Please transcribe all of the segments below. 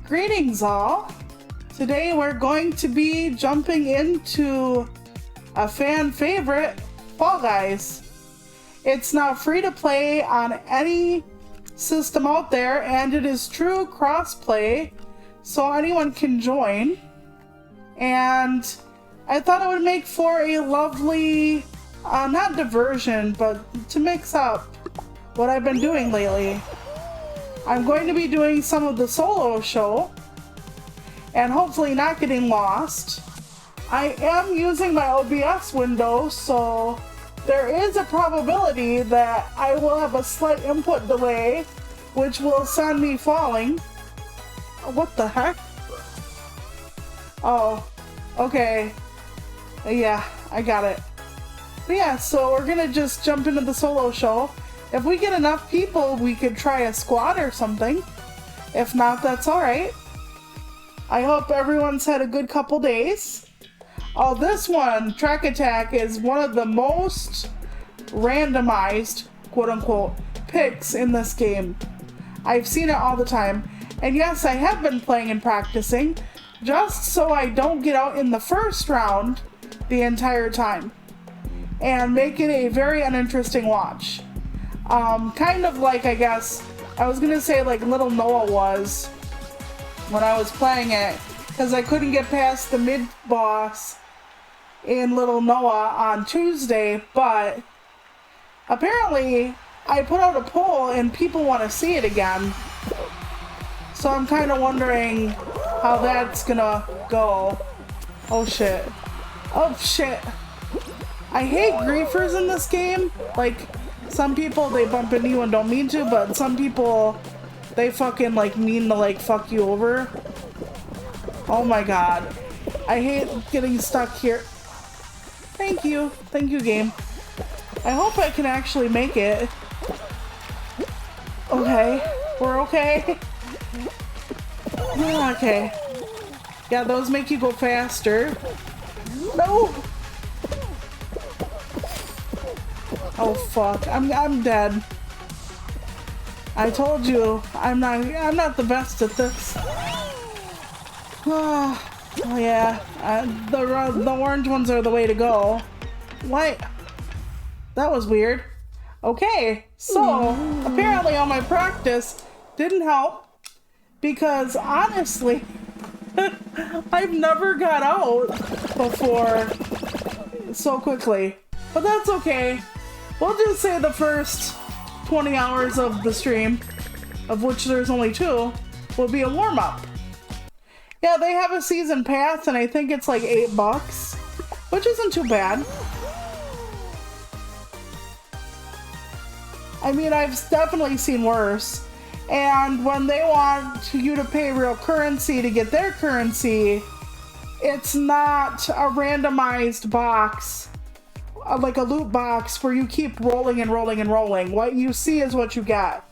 Greetings all! Today we're going to be jumping into a fan favorite, Fall Guys. It's now free to play on any system out there and it is true cross-play, so anyone can join. And I thought it would make for a lovely, not diversion, but to mix up what I've been doing lately. I'm going to be doing some of the solo show and hopefully not getting lost. I am using my OBS window, so there is a probability that I will have a slight input delay, which will send me falling. What the heck? Oh, okay. Yeah, I got it. But yeah, so we're gonna just jump into the solo show. If we get enough people, we could try a squad or something. If not, that's alright. I hope everyone's had a good couple days. Oh, this one, Track Attack, is one of the most randomized, quote-unquote, picks in this game. I've seen it all the time. And yes, I have been playing and practicing, just so I don't get out in the first round the entire time. And make it a very uninteresting watch. Kind of like, I guess, I was gonna say like Little Noah was when I was playing it, because I couldn't get past the mid-boss in Little Noah on Tuesday, but apparently I put out a poll and people want to see it again. So I'm kind of wondering how that's gonna go. Oh shit. Oh shit. I hate griefers in this game. Like, some people, they bump into you and don't mean to, but some people, they fucking like mean to like fuck you over. Oh my god. I hate getting stuck here. Thank you. Thank you, game. I hope I can actually make it. Okay. We're okay. Yeah, okay. Yeah, those make you go faster. No! Oh fuck, I'm dead. I told you, I'm not the best at this. Oh yeah, the orange ones are the way to go. What? That was weird. Okay, so apparently all my practice didn't help because honestly, I've never got out before so quickly, but that's okay. We'll just say the first 20 hours of the stream, of which there's only 2, will be a warm-up. Yeah, they have a season pass, and I think it's like $8, which isn't too bad. I mean, I've definitely seen worse. And when they want you to pay real currency to get their currency, it's not a randomized box, like a loot box where you keep rolling and rolling and rolling. What you see is what you get.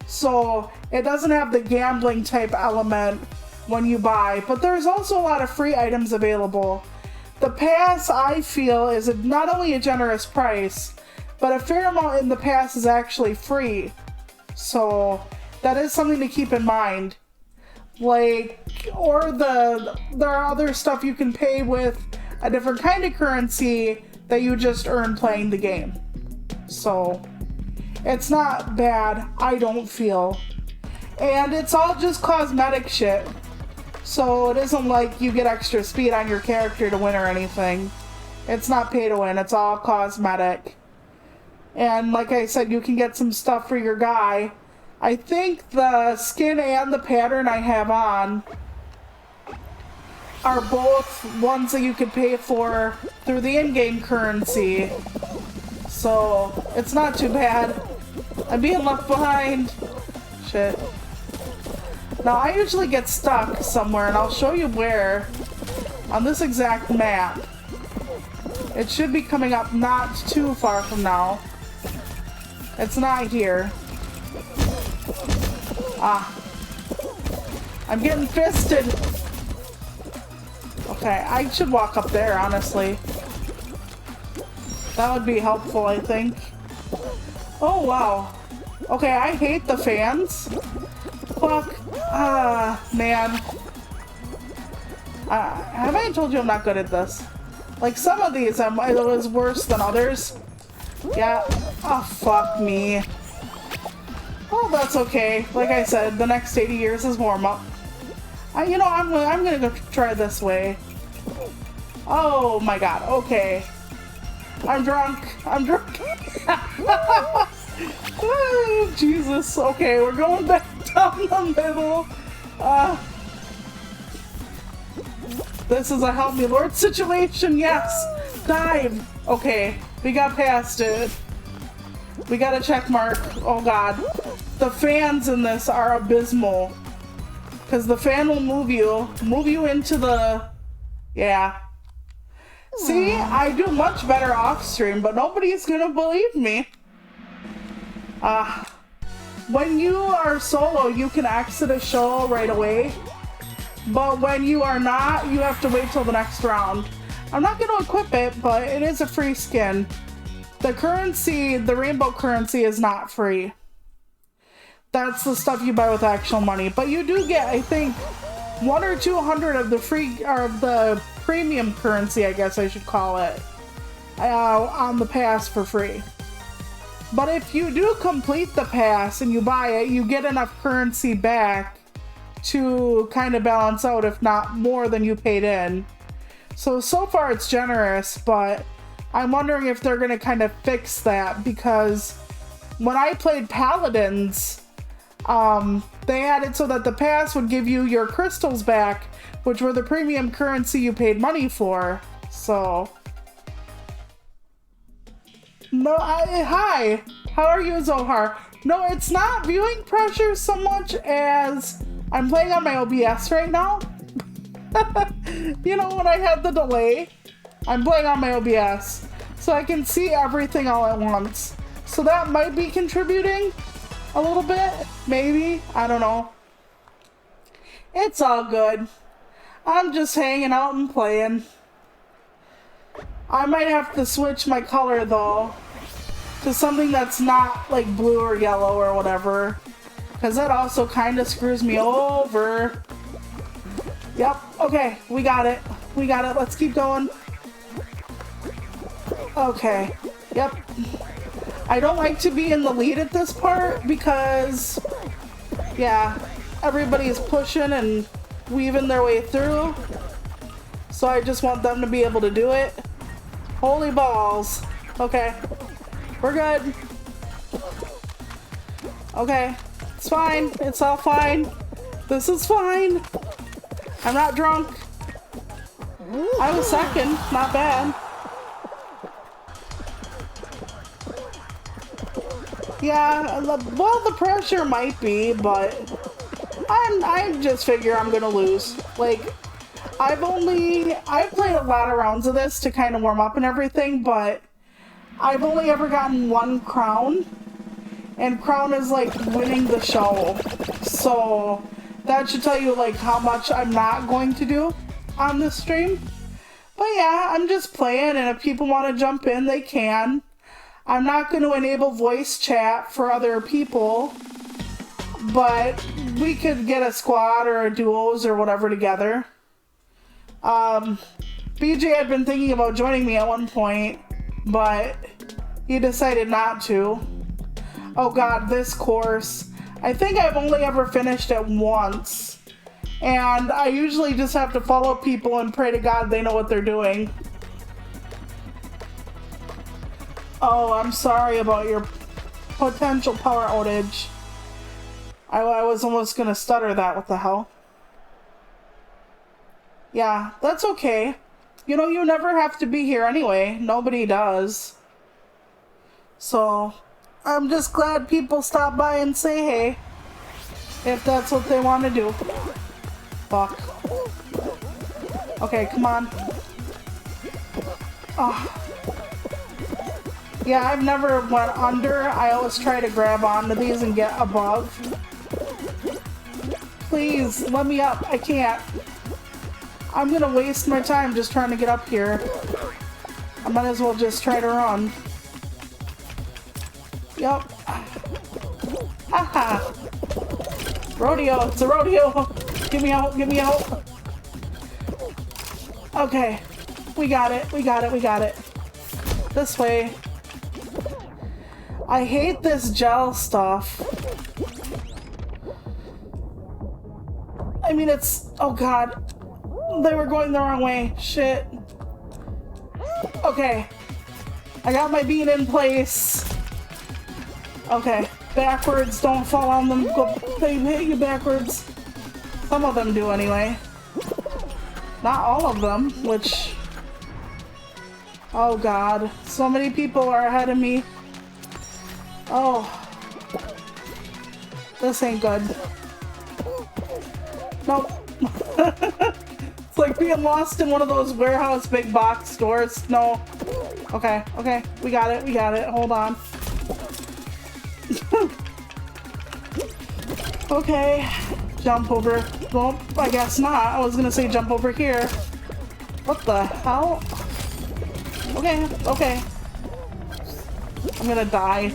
So it doesn't have the gambling type element when you buy, but there's also a lot of free items available. The pass, I feel, is not only a generous price, but a fair amount in the pass is actually free. So that is something to keep in mind. Like, or there are other stuff you can pay with a different kind of currency that you just earn playing the game. So it's not bad, I don't feel. And it's all just cosmetic shit. So it isn't like you get extra speed on your character to win or anything. It's not pay to win, it's all cosmetic. And like I said, you can get some stuff for your guy. I think the skin and the pattern I have on are both ones that you could pay for through the in-game currency. So it's not too bad. I'm being left behind. Shit. Now I usually get stuck somewhere and I'll show you where on this exact map. It should be coming up not too far from now. It's not here. Ah. I'm getting fisted. Okay, I should walk up there, honestly. That would be helpful, I think. Oh, wow. Okay, I hate the fans. fuck? Ah, man. Have I told you I'm not good at this? Like, some of these it was worse than others. Yeah. Oh, fuck me. Oh, that's okay. Like I said, the next 80 years is warm-up. You know, I'm gonna go try this way. Oh my god, okay. I'm drunk. I'm drunk. Oh, Jesus. Okay, we're going back down the middle. This is a help me Lord situation. Yes. Dive. Okay, we got past it. We got a check mark. Oh god. The fans in this are abysmal. Because the fan will move you into the... Yeah. See, I do much better off stream, but nobody's gonna believe me. When you are solo, you can exit a show right away. But when you are not, you have to wait till the next round. I'm not gonna equip it, but it is a free skin. The currency, the rainbow currency, is not free. That's the stuff you buy with actual money. But you do get, I think, 100 or 200 of the free, or the premium currency, I guess I should call it, on the pass for free. But if you do complete the pass and you buy it, you get enough currency back to kind of balance out, if not more than you paid in. So far it's generous, but I'm wondering if they're going to kind of fix that, because when I played Paladins, they had it so that the pass would give you your crystals back, which were the premium currency you paid money for. So, no, hi, how are you, Zohar? No, it's not viewing pressure so much as I'm playing on my OBS right now. You know, when I had the delay, I'm playing on my OBS, so I can see everything all at once. So that might be contributing a little bit, maybe, I don't know. It's all good. I'm just hanging out and playing. I might have to switch my color though to something that's not like blue or yellow or whatever, because that also kind of screws me over. Yep, okay, we got it. We got it, let's keep going. Okay, yep. I don't like to be in the lead at this part because, yeah, everybody is pushing and weaving their way through. So I just want them to be able to do it. Holy balls. Okay, we're good. Okay, it's fine. It's all fine. This is fine. I'm not drunk. I was second, not bad. Yeah, well, the pressure might be, but I just figure I'm gonna lose. Like, I've played a lot of rounds of this to kind of warm up and everything, but I've only ever gotten one crown, and crown is like winning the show. So that should tell you like how much I'm not going to do on this stream. But yeah, I'm just playing, and if people want to jump in, they can. I'm not going to enable voice chat for other people, but we could get a squad or a duos or whatever together. BJ had been thinking about joining me at one point, but he decided not to. Oh god, this course. I think I've only ever finished it once, and I usually just have to follow people and pray to God they know what they're doing. Oh, I'm sorry about your potential power outage. I was almost gonna stutter that. What the hell? Yeah, that's okay. You know, you never have to be here anyway. Nobody does. So, I'm just glad people stop by and say hey, if that's what they want to do. Fuck. Okay, come on. Oh. Yeah, I've never went under. I always try to grab onto these and get above. Please, let me up. I can't. I'm gonna waste my time just trying to get up here. I might as well just try to run. Yup. Haha. Rodeo, it's a rodeo. Get me out, get me out. Okay, we got it, we got it, we got it. This way. I hate this gel stuff. I mean, it's, oh God. They were going the wrong way, shit. Okay, I got my bean in place. Okay, backwards, don't fall on them. Go, they hit you backwards. Some of them do anyway. Not all of them, which... Oh God, so many people are ahead of me. Oh. This ain't good. Nope. It's like being lost in one of those warehouse big box stores. No. Okay, okay, we got it, we got it. Hold on. Okay, jump over. Well, I guess not. I was gonna say jump over here. What the hell? Okay, okay. I'm gonna die.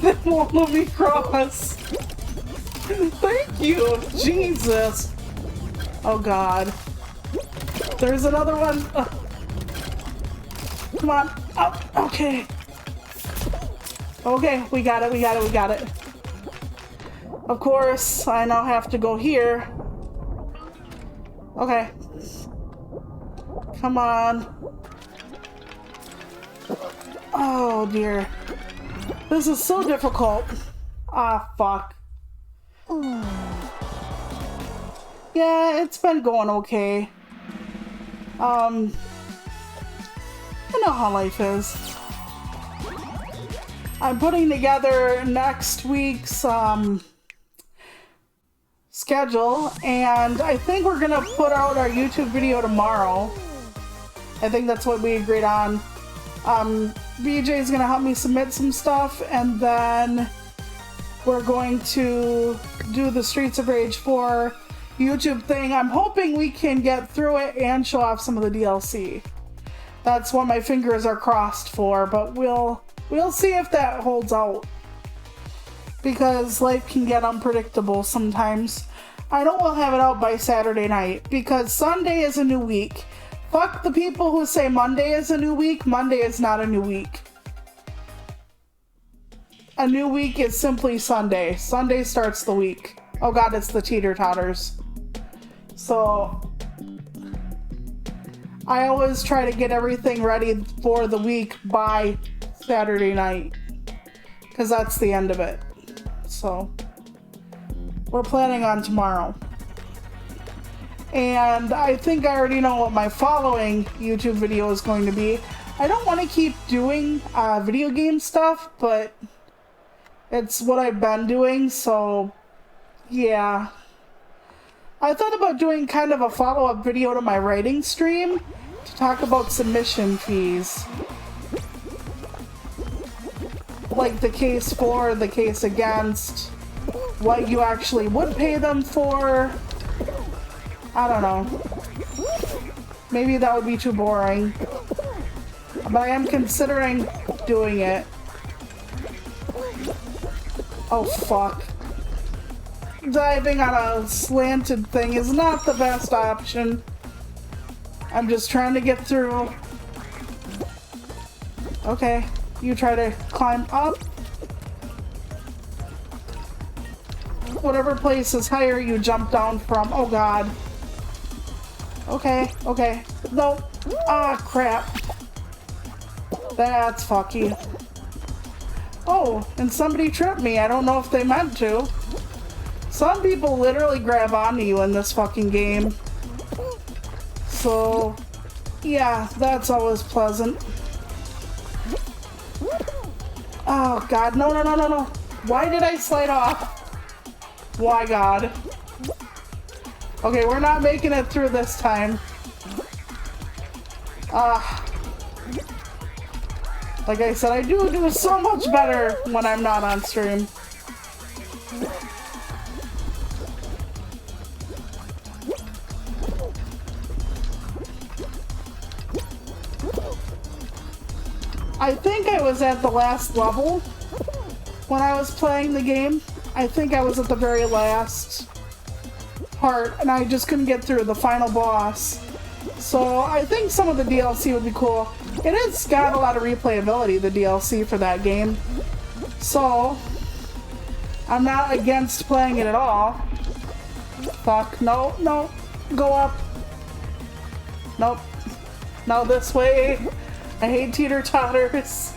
They won't let me cross. Thank you, Jesus. Oh God. There's another one. Come on. Oh, okay. Okay, we got it, we got it, we got it. Of course, I now have to go here. Okay. Come on. Oh dear. This is so difficult. Ah, fuck. Yeah, it's been going okay. You know how life is. I'm putting together next week's schedule, and I think we're gonna put out our YouTube video tomorrow. I think that's what we agreed on. BJ is gonna help me submit some stuff, and then we're going to do the Streets of Rage 4 YouTube thing. I'm hoping we can get through it and show off some of the DLC. That's what my fingers are crossed for, but we'll see if that holds out. Because life can get unpredictable sometimes. I know we'll have it out by Saturday night, because Sunday is a new week. Fuck the people who say Monday is a new week. Monday is not a new week. A new week is simply Sunday. Sunday starts the week. Oh God, it's the teeter-totters. So I always try to get everything ready for the week by Saturday night, because that's the end of it. So we're planning on tomorrow. And I think I already know what my following YouTube video is going to be. I don't want to keep doing video game stuff, but it's what I've been doing, so yeah. I thought about doing kind of a follow-up video to my writing stream to talk about submission fees. Like the case for, the case against, what you actually would pay them for. I don't know. Maybe that would be too boring. But I am considering doing it. Oh fuck. Diving on a slanted thing is not the best option. I'm just trying to get through. Okay, you try to climb up. Whatever place is higher you jump down from. Oh God. Okay, okay. No. Ah, crap. That's fucky. Oh, and somebody tripped me. I don't know if they meant to. Some people literally grab onto you in this fucking game. So, yeah, that's always pleasant. Oh God, no, no, no, no, no. Why did I slide off? Why, God? Okay, we're not making it through this time. Like I said, I do so much better when I'm not on stream. I think I was at the last level, when I was playing the game. I think I was at the very last part and I just couldn't get through the final boss. So I think some of the DLC would be cool. It has got a lot of replayability, the DLC for that game. So I'm not against playing it at all. Fuck, no, no, go up. Nope. No, this way. I hate teeter-totters.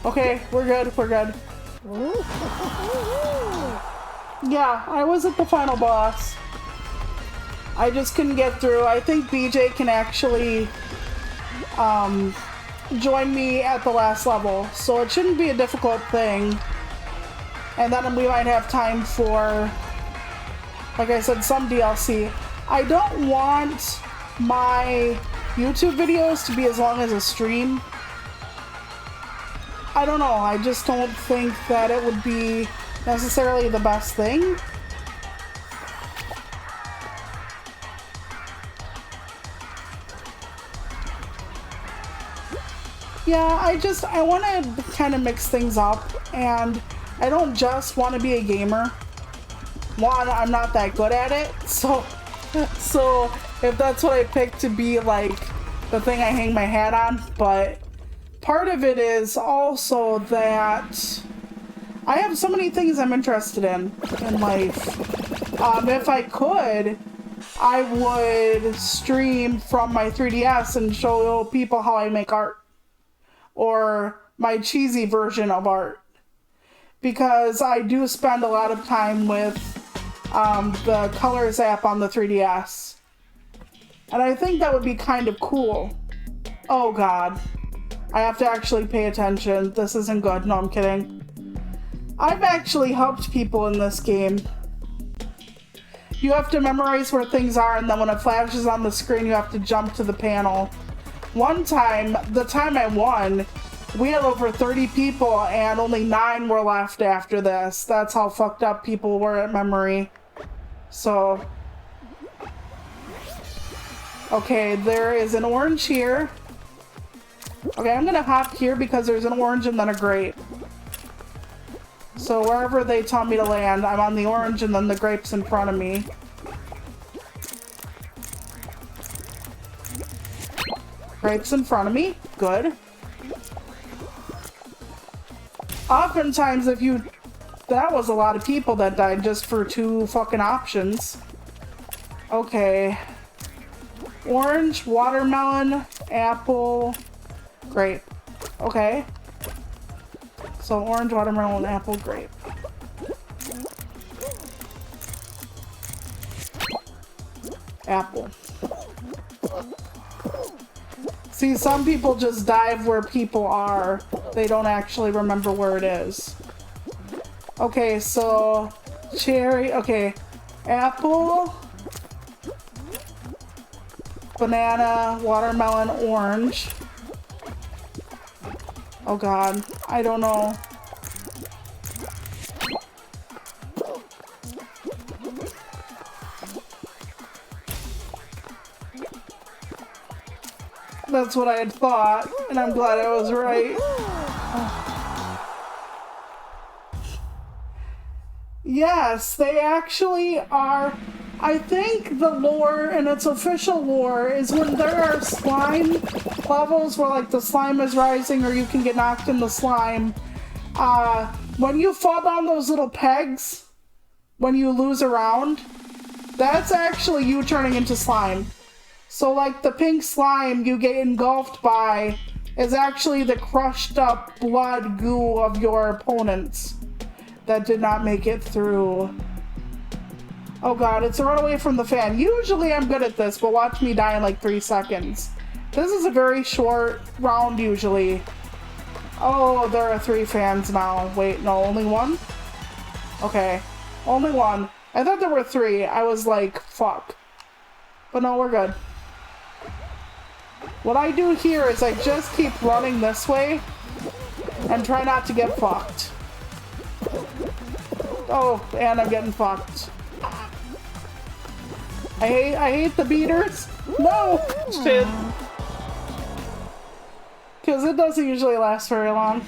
Okay, we're good, we're good. Yeah, I was at the final boss. I just couldn't get through. I think BJ can actually join me at the last level, so it shouldn't be a difficult thing. And then we might have time for, like I said, some DLC. I don't want my YouTube videos to be as long as a stream. I don't know, I just don't think that it would be necessarily the best thing. Yeah, I want to kind of mix things up, and I don't just want to be a gamer. One, I'm not that good at it, so if that's what I pick to be like the thing I hang my hat on, but part of it is also that I have so many things I'm interested in life. If I could, I would stream from my 3DS and show people how I make art. Or my cheesy version of art. Because I do spend a lot of time with the Colors app on the 3DS. And I think that would be kind of cool. Oh god. I have to actually pay attention. This isn't good. No, I'm kidding. I've actually helped people in this game. You have to memorize where things are, and then when it flashes on the screen, you have to jump to the panel. One time, the time I won, we had over 30 people, and only 9 were left after this. That's how fucked up people were at memory. So... okay, there is an orange here. Okay, I'm gonna hop here because there's an orange and then a grape. So wherever they tell me to land, I'm on the orange and then the grape's in front of me. Grape's in front of me. Good. Oftentimes, if you... that was a lot of people that died just for 2 fucking options. Okay. Orange, watermelon, apple, grape. Okay. So orange, watermelon, apple, grape. Apple. See, some people just dive where people are. They don't actually remember where it is. Okay, so cherry, okay. Apple, banana, watermelon, orange. Oh god, I don't know. That's what I had thought, and I'm glad I was right. Yes, they actually are. I think the lore, and its official lore, is when there are slime levels where like the slime is rising or you can get knocked in the slime. When you fall down those little pegs, when you lose a round, that's actually you turning into slime. So like the pink slime you get engulfed by is actually the crushed up blood goo of your opponents that did not make it through. Oh god, it's a runaway from the fan. Usually I'm good at this, but watch me die in like 3 seconds. This is a very short round usually. Oh, there are 3 fans now. Wait, no, only 1? Okay, only 1. I thought there were 3. I was like, fuck. But no, we're good. What I do here is I just keep running this way and try not to get fucked. Oh, and I'm getting fucked. I hate the beaters. No! Shit. Because it doesn't usually last very long.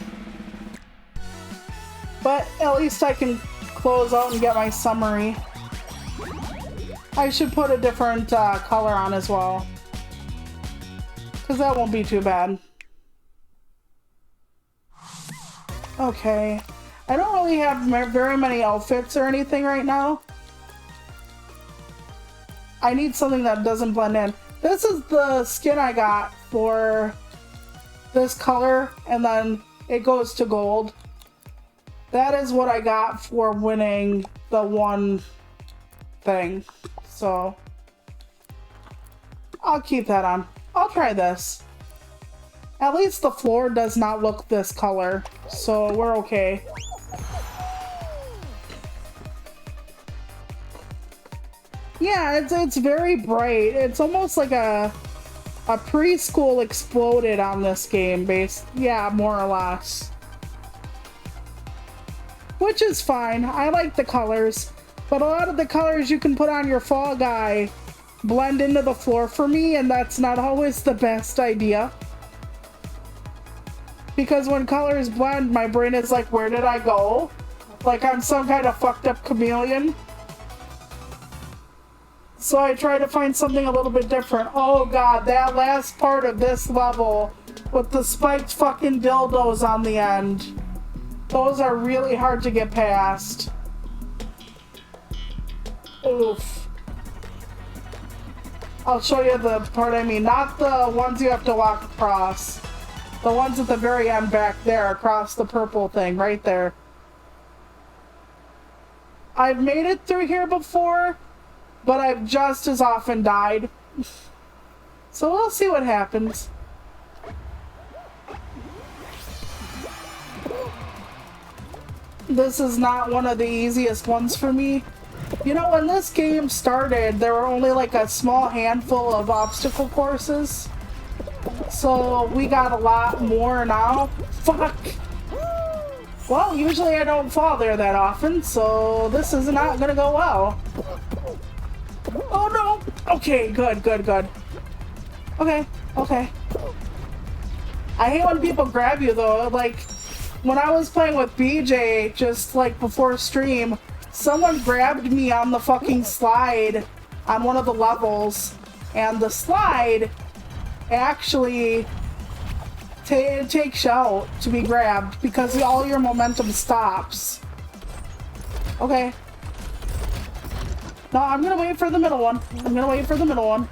But at least I can close out and get my summary. I should put a different color on as well. Because that won't be too bad. Okay. I don't really have very many outfits or anything right now. I need something that doesn't blend in. This is the skin I got for this color, and then it goes to gold. That is what I got for winning the one thing. So I'll keep that on. I'll try this. At least the floor does not look this color, so we're okay. Yeah, it's very bright. It's almost like a preschool exploded on this game, yeah, more or less. Which is fine. I like the colors, but a lot of the colors you can put on your Fall Guy blend into the floor for me, and that's not always the best idea. Because when colors blend, my brain is like, where did I go? Like I'm some kind of fucked up chameleon. So I try to find something a little bit different. Oh god, that last part of this level with the spiked fucking dildos on the end. Those are really hard to get past. Oof. I'll show you the part I mean, not the ones you have to walk across. The ones at the very end back there, across the purple thing, right there. I've made it through here before, but I've just as often died. So we'll see what happens. This is not one of the easiest ones for me. You know, when this game started, there were only like a small handful of obstacle courses. So we got a lot more now. Fuck! Well, usually I don't fall there that often, so this is not gonna go well. Oh no! Okay, good, good, good. Okay, okay. I hate when people grab you though. Like, when I was playing with BJ, just like before stream, someone grabbed me on the fucking slide on one of the levels, and the slide actually takes you out to be grabbed because all your momentum stops. Okay. No, I'm gonna wait for the middle one. I'm gonna wait for the middle one.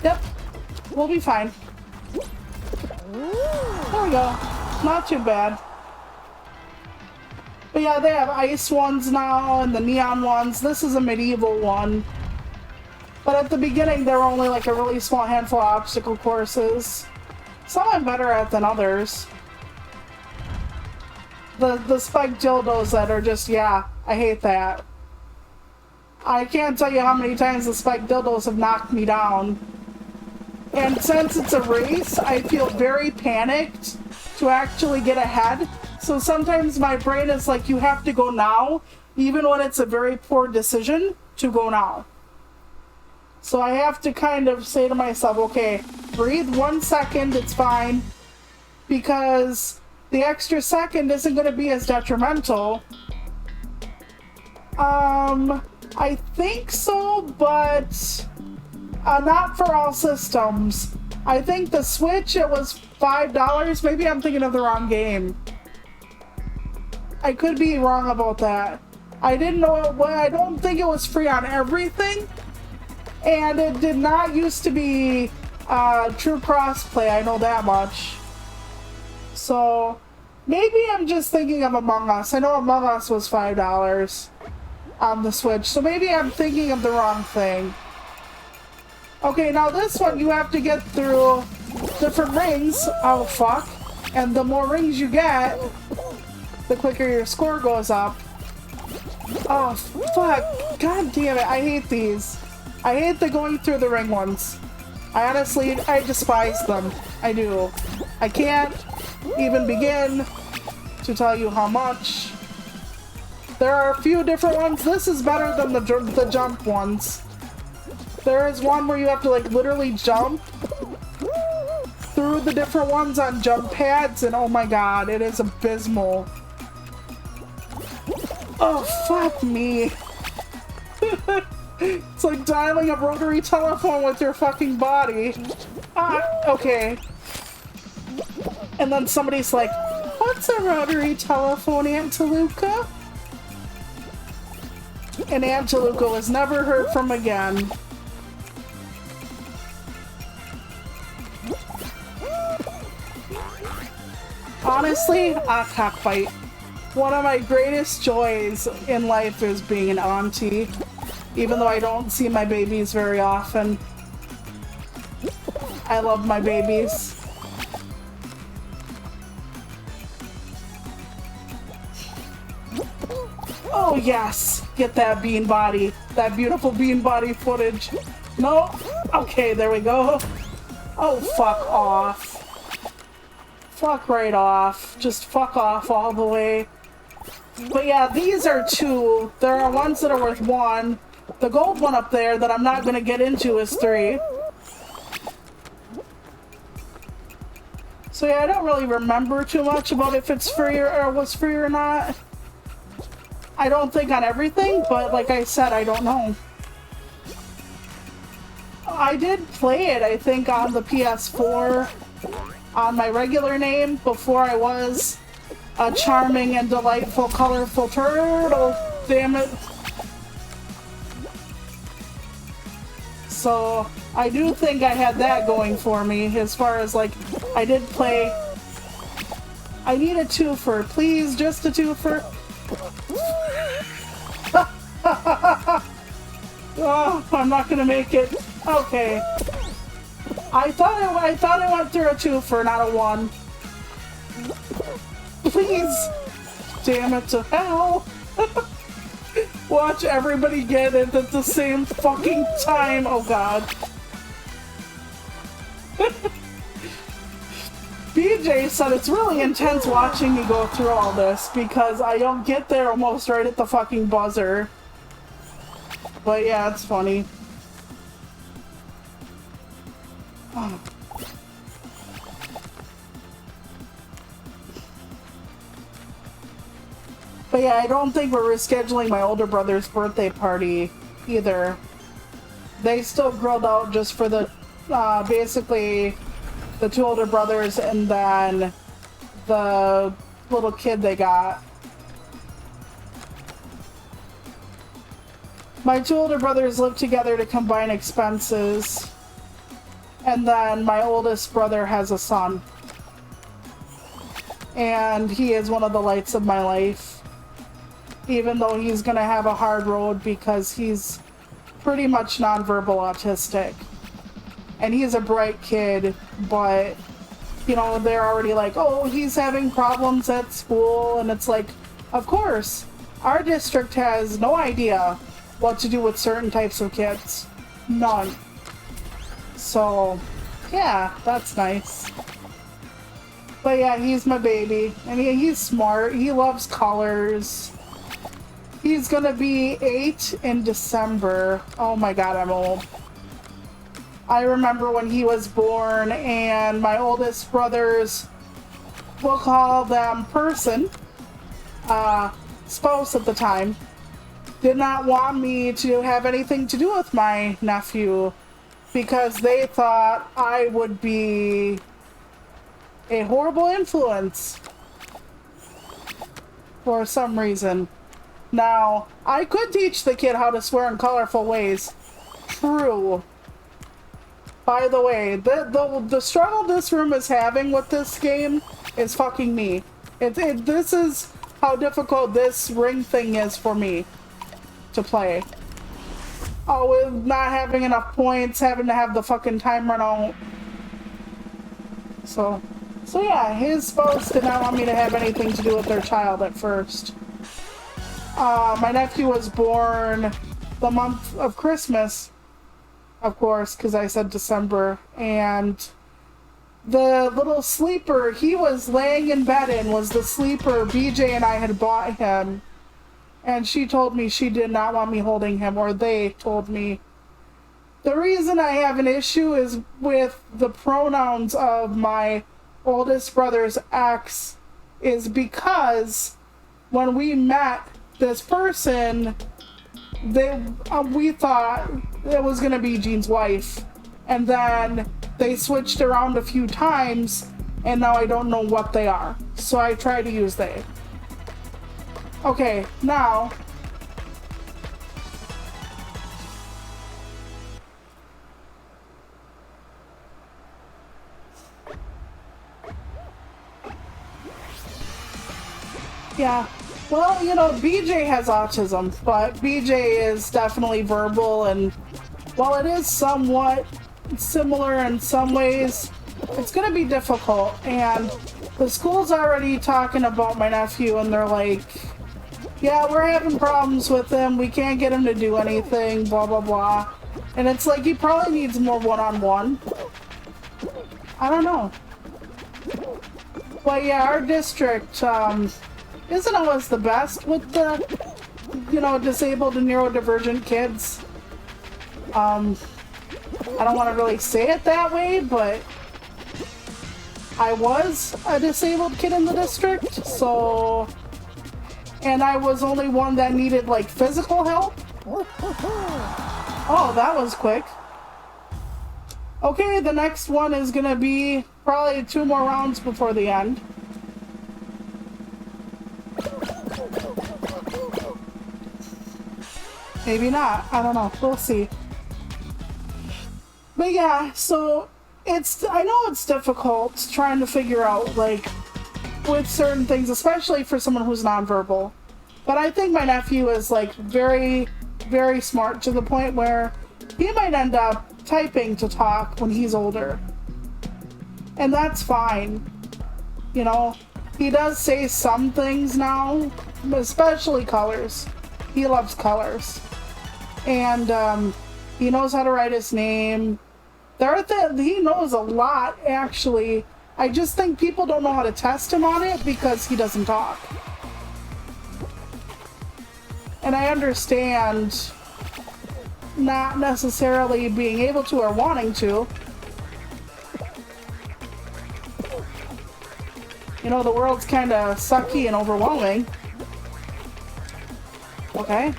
Yep. We'll be fine. There we go. Not too bad. But yeah, they have ice ones now and the neon ones. This is a medieval one. But at the beginning, there were only like a really small handful of obstacle courses. Some I'm better at than others. The spiked dildos that are just, yeah, I hate that. I can't tell you how many times the spiked dildos have knocked me down. And since it's a race, I feel very panicked to actually get ahead. So sometimes my brain is like, you have to go now, even when it's a very poor decision to go now. So I have to kind of say to myself, okay, breathe 1 second, it's fine. Because the extra second isn't going to be as detrimental. I think so, but not for all systems. I think the Switch, it was $5. Maybe I'm thinking of the wrong game. I could be wrong about that. I didn't know it. Well, I don't think it was free on everything. And it did not used to be true crossplay, I know that much. So, maybe I'm just thinking of Among Us. I know Among Us was $5 on the Switch, so maybe I'm thinking of the wrong thing. Okay, now this one you have to get through different rings. Oh, fuck. And the more rings you get, the quicker your score goes up. Oh, fuck. God damn it, I hate these. I hate the going through the ring ones. I despise them. I do. I can't even begin to tell you how much. There are a few different ones. This is better than the jump ones. There is one where you have to like literally jump through the different ones on jump pads, and oh my god, it is abysmal. Oh, fuck me. It's like dialing a rotary telephone with your fucking body. Ah, okay. And then somebody's like, what's a rotary telephone, Aunt Toluca? And Aunt Toluca was never heard from again. Honestly, cockfight. One of my greatest joys in life is being an auntie. Even though I don't see my babies very often. I love my babies. Oh yes! Get that bean body. That beautiful bean body footage. No? Okay, there we go. Oh, fuck off. Fuck right off. Just fuck off all the way. But yeah, these are two. There are ones that are worth one. The gold one up there that I'm not going to get into is 3. So yeah, I don't really remember too much about if it's free or was free or not. I don't think on everything, but like I said, I don't know. I did play it, I think, on the PS4 on my regular name before I was a charming and delightful, colorful turtle. Damn it. So I do think I had that going for me as far as like I did play. I need a twofer, please, just a twofer. Oh, I'm not gonna make it. Okay. I thought I went through a twofer, not a 1. Please. Damn it to hell. Watch everybody get it at the same fucking time. Oh god. BJ said it's really intense watching me go through all this because I don't get there almost right at the fucking buzzer. But yeah, it's funny. Oh. But yeah, I don't think we're rescheduling my older brother's birthday party either. They still grilled out just for the, basically, the 2 older brothers and then the little kid they got. My 2 older brothers live together to combine expenses. And then my oldest brother has a son. And he is one of the lights of my life. Even though he's gonna have a hard road because he's pretty much nonverbal autistic. And he's a bright kid, but, you know, they're already like, oh, he's having problems at school. And it's like, of course, our district has no idea what to do with certain types of kids. None. So, yeah, that's nice. But yeah, he's my baby. I mean, he's smart. He loves colors. He's gonna be 8 in December. Oh my god, I'm old. I remember when he was born and my oldest brothers, we'll call them person, spouse at the time, did not want me to have anything to do with my nephew because they thought I would be a horrible influence for some reason. Now, I could teach the kid how to swear in colorful ways. True. By the way, the struggle this room is having with this game is fucking me. This is how difficult this ring thing is for me to play. Oh, with not having enough points, having to have the fucking time run out. So yeah, his spouse did not want me to have anything to do with their child at first. My nephew was born the month of Christmas, of course, because I said December, and the little sleeper he was laying in bed in was the sleeper BJ and I had bought him, and she told me she did not want me holding him, or they told me. The reason I have an issue is with the pronouns of my oldest brother's ex is because when we met, this person, we thought it was gonna be Jean's wife, and then they switched around a few times, and now I don't know what they are. So I try to use they. Okay, now. Yeah, well, you know, BJ has autism, but BJ is definitely verbal, and while it is somewhat similar in some ways, it's gonna be difficult. And the school's already talking about my nephew, and they're like, yeah, we're having problems with him, we can't get him to do anything, blah blah blah. And it's like, he probably needs more one-on-one. I don't know. But yeah, our district isn't always the best with the, you know, disabled and neurodivergent kids. I don't want to really say it that way, but I was a disabled kid in the district, so, and I was only one that needed like physical help. Oh, that was quick. Okay, the next one is gonna be probably 2 more rounds before the end. Maybe not. I don't know. We'll see. But yeah, so I know it's difficult trying to figure out, like, with certain things, especially for someone who's nonverbal. But I think my nephew is, like, very, very smart to the point where he might end up typing to talk when he's older. And that's fine. You know, he does say some things now, especially colors. He loves colors. And he knows how to write his name. He knows a lot, actually. I just think people don't know how to test him on it because he doesn't talk. And I understand not necessarily being able to or wanting to. You know, the world's kind of sucky and overwhelming. Okay.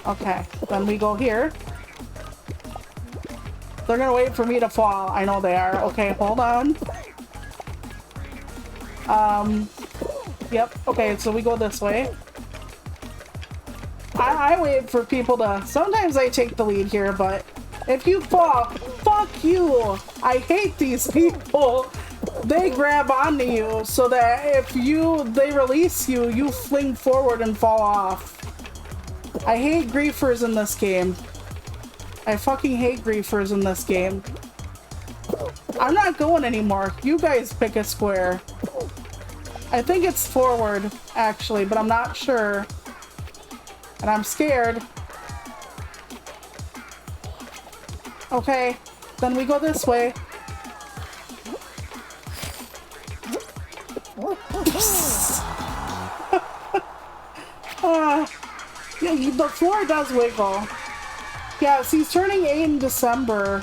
Okay, then we go here. They're gonna wait for me to fall. I know they are. Okay, hold on. Yep. Okay, so we go this way. I wait for people to... Sometimes I take the lead here, but if you fall, fuck you! I hate these people. They grab onto you so that if they release you, you fling forward and fall off. I hate griefers in this game. I fucking hate griefers in this game. I'm not going anymore. You guys pick a square. I think it's forward, actually, but I'm not sure. And I'm scared. Okay, then we go this way. Yeah, the floor does wiggle. Yes, he's turning 8 in December.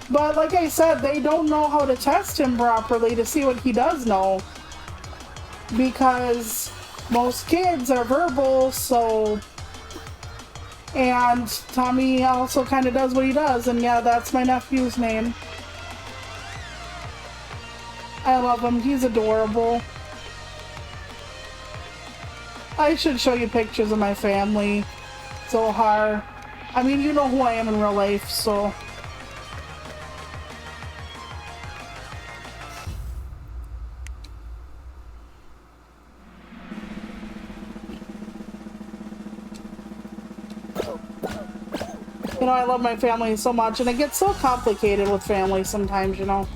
But like I said, they don't know how to test him properly to see what he does know. Because most kids are verbal, so... And Tommy also kind of does what he does, and yeah, that's my nephew's name. I love him, he's adorable. I should show you pictures of my family. Zohar. I mean, you know who I am in real life, so... You know, I love my family so much, and it gets so complicated with family sometimes, you know.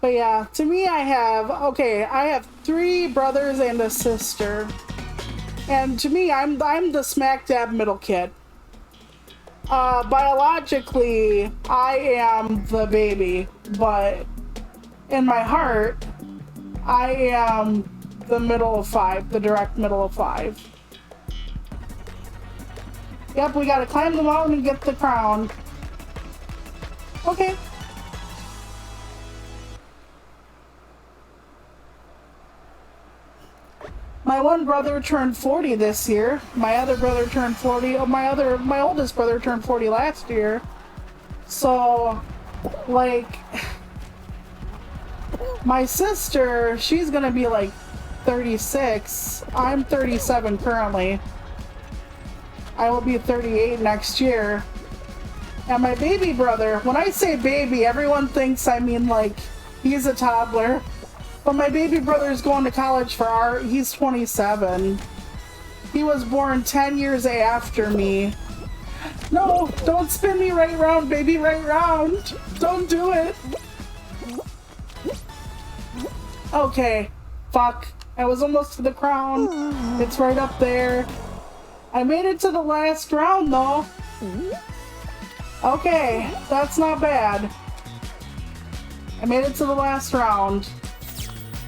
But yeah, to me I have 3 brothers and a sister. And to me, I'm the smack dab middle kid. Biologically, I am the baby, but in my heart, I am the middle of 5, the direct middle of 5. Yep, we gotta climb the mountain and get the crown. Okay. My one brother turned 40 this year. My other brother turned 40. Oh, my oldest brother turned 40 last year. So, like, my sister, she's gonna be like 36. I'm 37 currently. I will be 38 next year. And my baby brother, when I say baby, everyone thinks I mean like he's a toddler. But my baby brother is going to college for art. He's 27. He was born 10 years after me. No, don't spin me right round, baby, right round. Don't do it. Okay, fuck. I was almost to the crown. It's right up there. I made it to the last round though. Okay, that's not bad. I made it to the last round.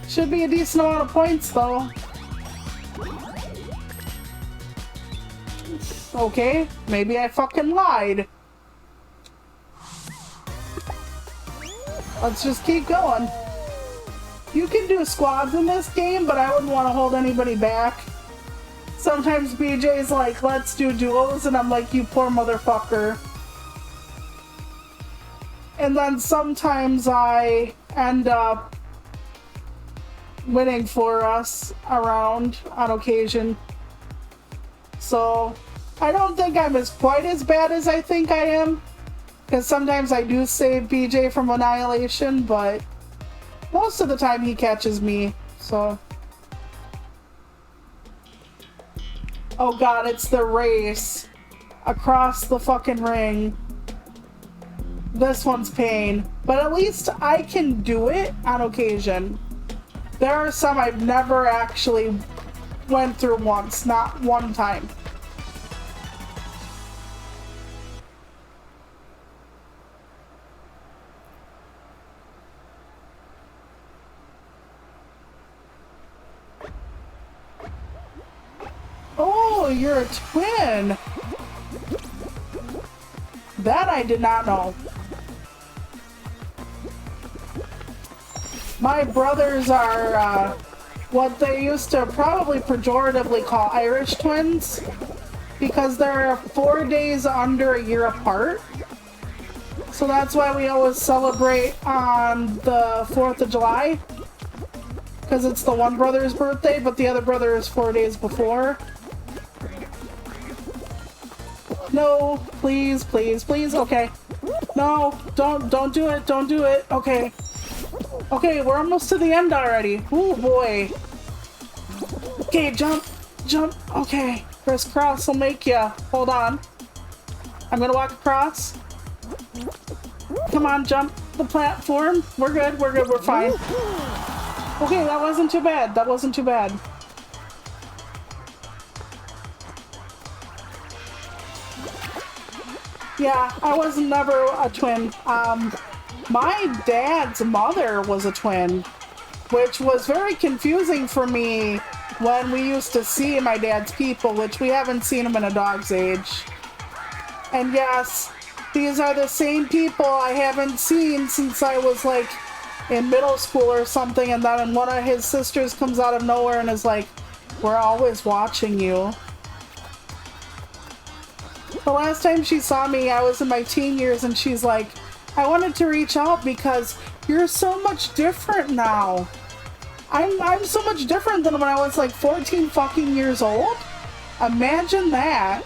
Should be a decent amount of points though. Okay, maybe I fucking lied. Let's just keep going. You can do squads in this game, but I wouldn't want to hold anybody back. Sometimes BJ's like, let's do duos, and I'm like, you poor motherfucker. And then sometimes I end up winning for us around on occasion. So I don't think I'm quite as bad as I think I am, because sometimes I do save BJ from annihilation, but most of the time he catches me. So oh god, it's the race across the fucking ring. This one's pain, but at least I can do it on occasion. There are some I've never actually went through once, not one time. Oh, you're a twin. That I did not know. My brothers are what they used to probably pejoratively call Irish twins, because they're 4 days under a year apart. So that's why we always celebrate on the 4th of July, because it's the one brother's birthday, but the other brother is 4 days before. No, please, please, please. Okay. No, don't do it. Don't do it. Okay. Okay, we're almost to the end already. Oh boy. Okay, jump, jump. Okay, crisscross will make ya. Hold on. I'm gonna walk across. Come on, jump the platform. We're good, we're good, we're fine. Okay, that wasn't too bad. That wasn't too bad. Yeah, I was never a twin. My dad's mother was a twin, which was very confusing for me when we used to see my dad's people, which we haven't seen him in a dog's age. And yes, these are the same people I haven't seen since I was like in middle school or something, and then one of his sisters comes out of nowhere and is like, we're always watching you. The last time she saw me, I was in my teen years, and she's like, I wanted to reach out because you're so much different now. I'm so much different than when I was like 14 fucking years old. Imagine that.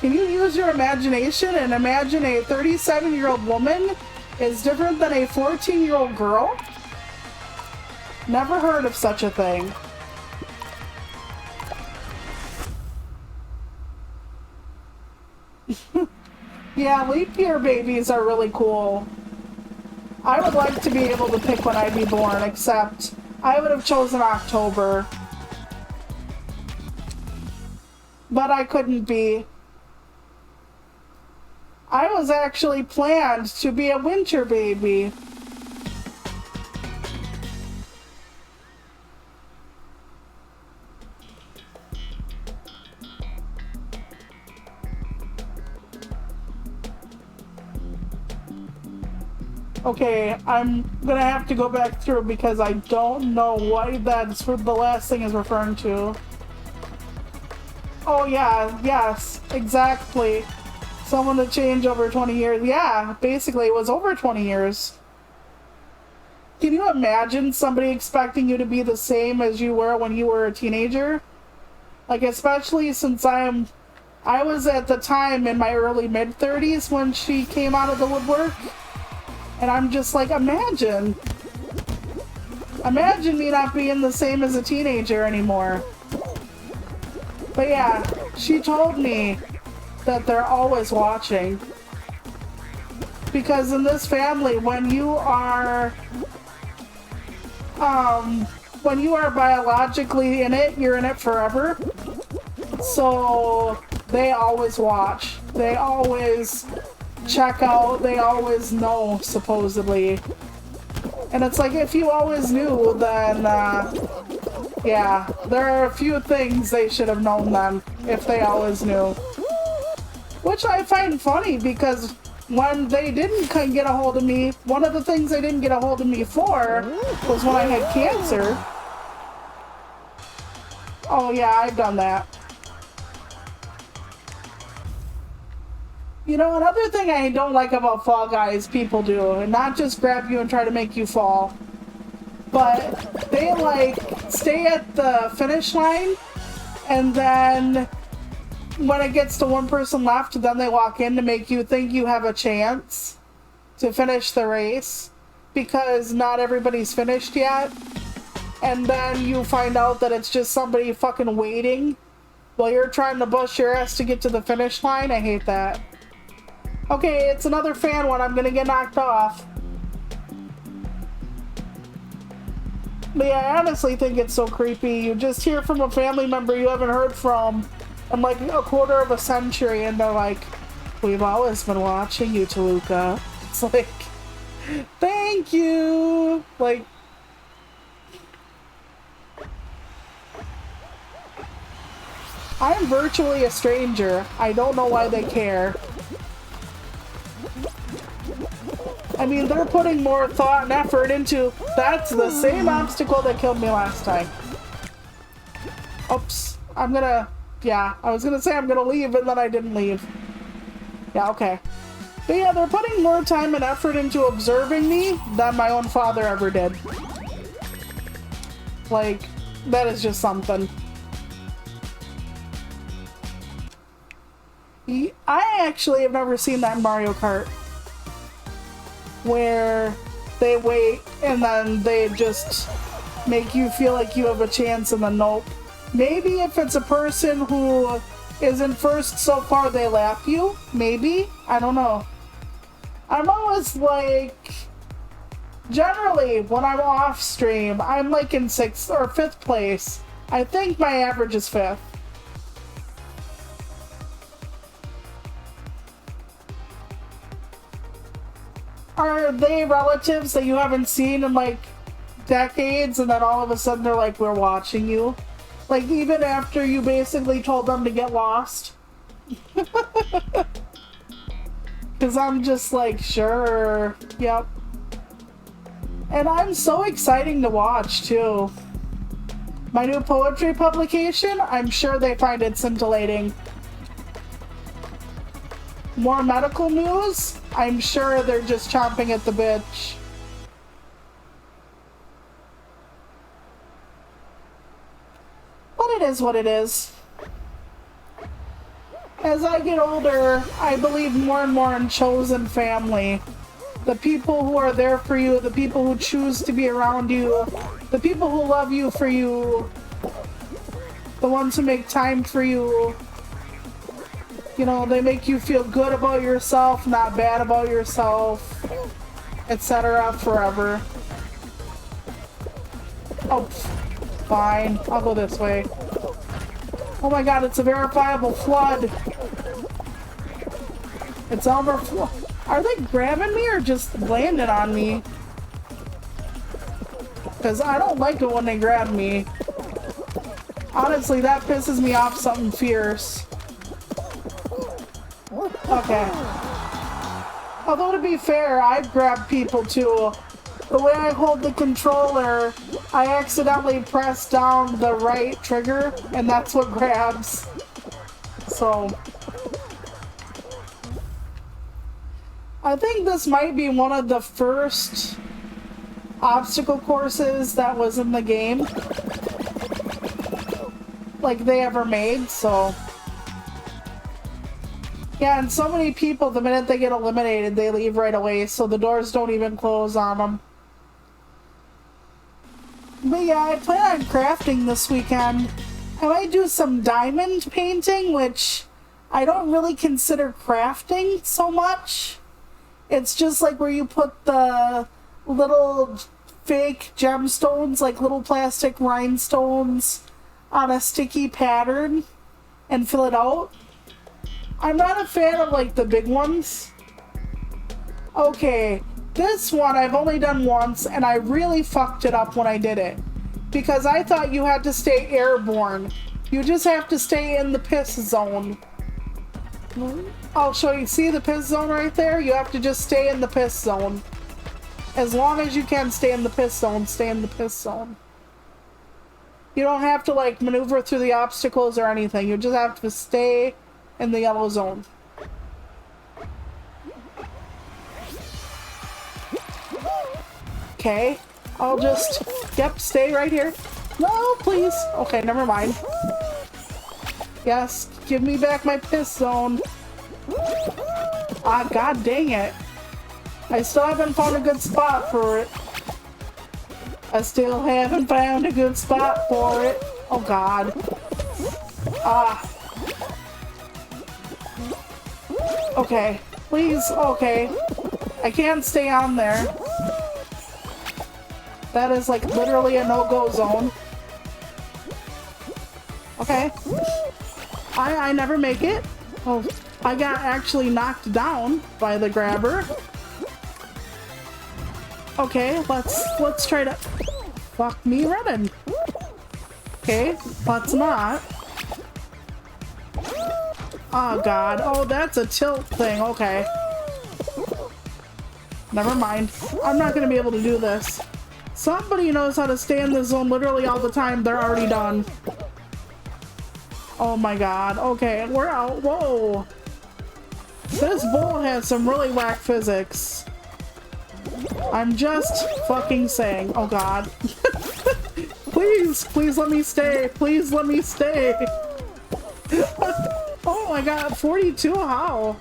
Can you use your imagination and imagine a 37-year-old woman is different than a 14-year-old girl? Never heard of such a thing. Yeah, leap year babies are really cool. I would like to be able to pick when I'd be born, except I would have chosen October. But I couldn't be. I was actually planned to be a winter baby. Okay, I'm gonna have to go back through because I don't know what that's the last thing is referring to. Oh yeah, yes, exactly. Someone to change over 20 years. Yeah, basically it was over 20 years. Can you imagine somebody expecting you to be the same as you were when you were a teenager? Like, especially since I was at the time in my early mid-30s when she came out of the woodwork. And I'm just like, imagine me not being the same as a teenager anymore. But yeah, she told me that they're always watching. Because in this family, when you are biologically in it, you're in it forever. So they always watch. They always check out. They always know, supposedly. And it's like, if you always knew, then yeah, there are a few things they should have known then, if they always knew. Which I find funny, because when they didn't get a hold of me, one of the things they didn't get a hold of me for was when I had cancer. Oh yeah, I've done that. You know, another thing I don't like about Fall Guys people do, and not just grab you and try to make you fall, but they like stay at the finish line, and then when it gets to one person left, then they walk in to make you think you have a chance to finish the race, because not everybody's finished yet. And then you find out that it's just somebody fucking waiting while you're trying to bust your ass to get to the finish line. I hate that. Okay, it's another fan one. I'm gonna get knocked off. But yeah, I honestly think it's so creepy. You just hear from a family member you haven't heard from in like a quarter of a century, and they're like, "We've always been watching you, Toluca." It's like, thank you! Like, I'm virtually a stranger. I don't know why they care. I mean, they're putting more thought and effort into... That's the same obstacle that killed me last time. Oops. I'm gonna... Yeah, I was gonna say I'm gonna leave, and then I didn't leave. Yeah, okay. But yeah, they're putting more time and effort into observing me than my own father ever did. Like, that is just something. I actually have never seen that in Mario Kart, where they wait and then they just make you feel like you have a chance and then nope. Maybe if it's a person who isn't first so far, they lap you. Maybe. I don't know. I'm always like... Generally, when I'm off stream, I'm like in 6th or 5th place. I think my average is 5th. Are they relatives that you haven't seen in like decades, and then all of a sudden they're like, we're watching you? Like, even after you basically told them to get lost? Because I'm just like, sure, yep. And I'm so exciting to watch too. My new poetry publication, I'm sure they find it scintillating. More medical news? I'm sure they're just chomping at the bitch. But it is what it is. As I get older, I believe more and more in chosen family. The people who are there for you, the people who choose to be around you, the people who love you for you, the ones who make time for you. You know, they make you feel good about yourself, not bad about yourself, etc. forever. Oh, fine. I'll go this way. Oh my god, it's a verifiable flood. It's overflow. Are they grabbing me or just landing on me? Because I don't like it when they grab me. Honestly, that pisses me off something fierce. Okay. Although to be fair, I've grabbed people too. The way I hold the controller, I accidentally press down the right trigger, and that's what grabs. So, I think this might be one of the first obstacle courses that was in the game, like they ever made, so. Yeah, and so many people, the minute they get eliminated, they leave right away, so the doors don't even close on them. But yeah, I plan on crafting this weekend. I might do some diamond painting, which I don't really consider crafting so much. It's just like where you put the little fake gemstones, like little plastic rhinestones, on a sticky pattern and fill it out. I'm not a fan of like the big ones. Okay, this one I've only done once and I really fucked it up when I did it. Because I thought you had to stay airborne. You just have to stay in the piss zone. I'll show you. See the piss zone right there? You have to just stay in the piss zone. As long as you can stay in the piss zone, stay in the piss zone. You don't have to like maneuver through the obstacles or anything. You just have to stay in the yellow zone. Okay, I'll just, yep, stay right here. No, please. Okay, never mind. Yes, give me back my piss zone. Ah, god dang it. I still haven't found a good spot for it. I still haven't found a good spot for it. Oh god. Ah. Okay, please, okay. I can't stay on there. That is like literally a no-go zone. Okay. I never make it. Oh, I got actually knocked down by the grabber. Okay, let's try to fuck me running. Okay, let's not. Oh god. Oh, that's a tilt thing. Okay. Never mind. I'm not gonna be able to do this. Somebody knows how to stay in this zone literally all the time. They're already done. Oh my god. Okay, we're out. Whoa. This bowl has some really whack physics. I'm just fucking saying. Oh god. Please, please let me stay. Please let me stay. Oh my god, 42? How?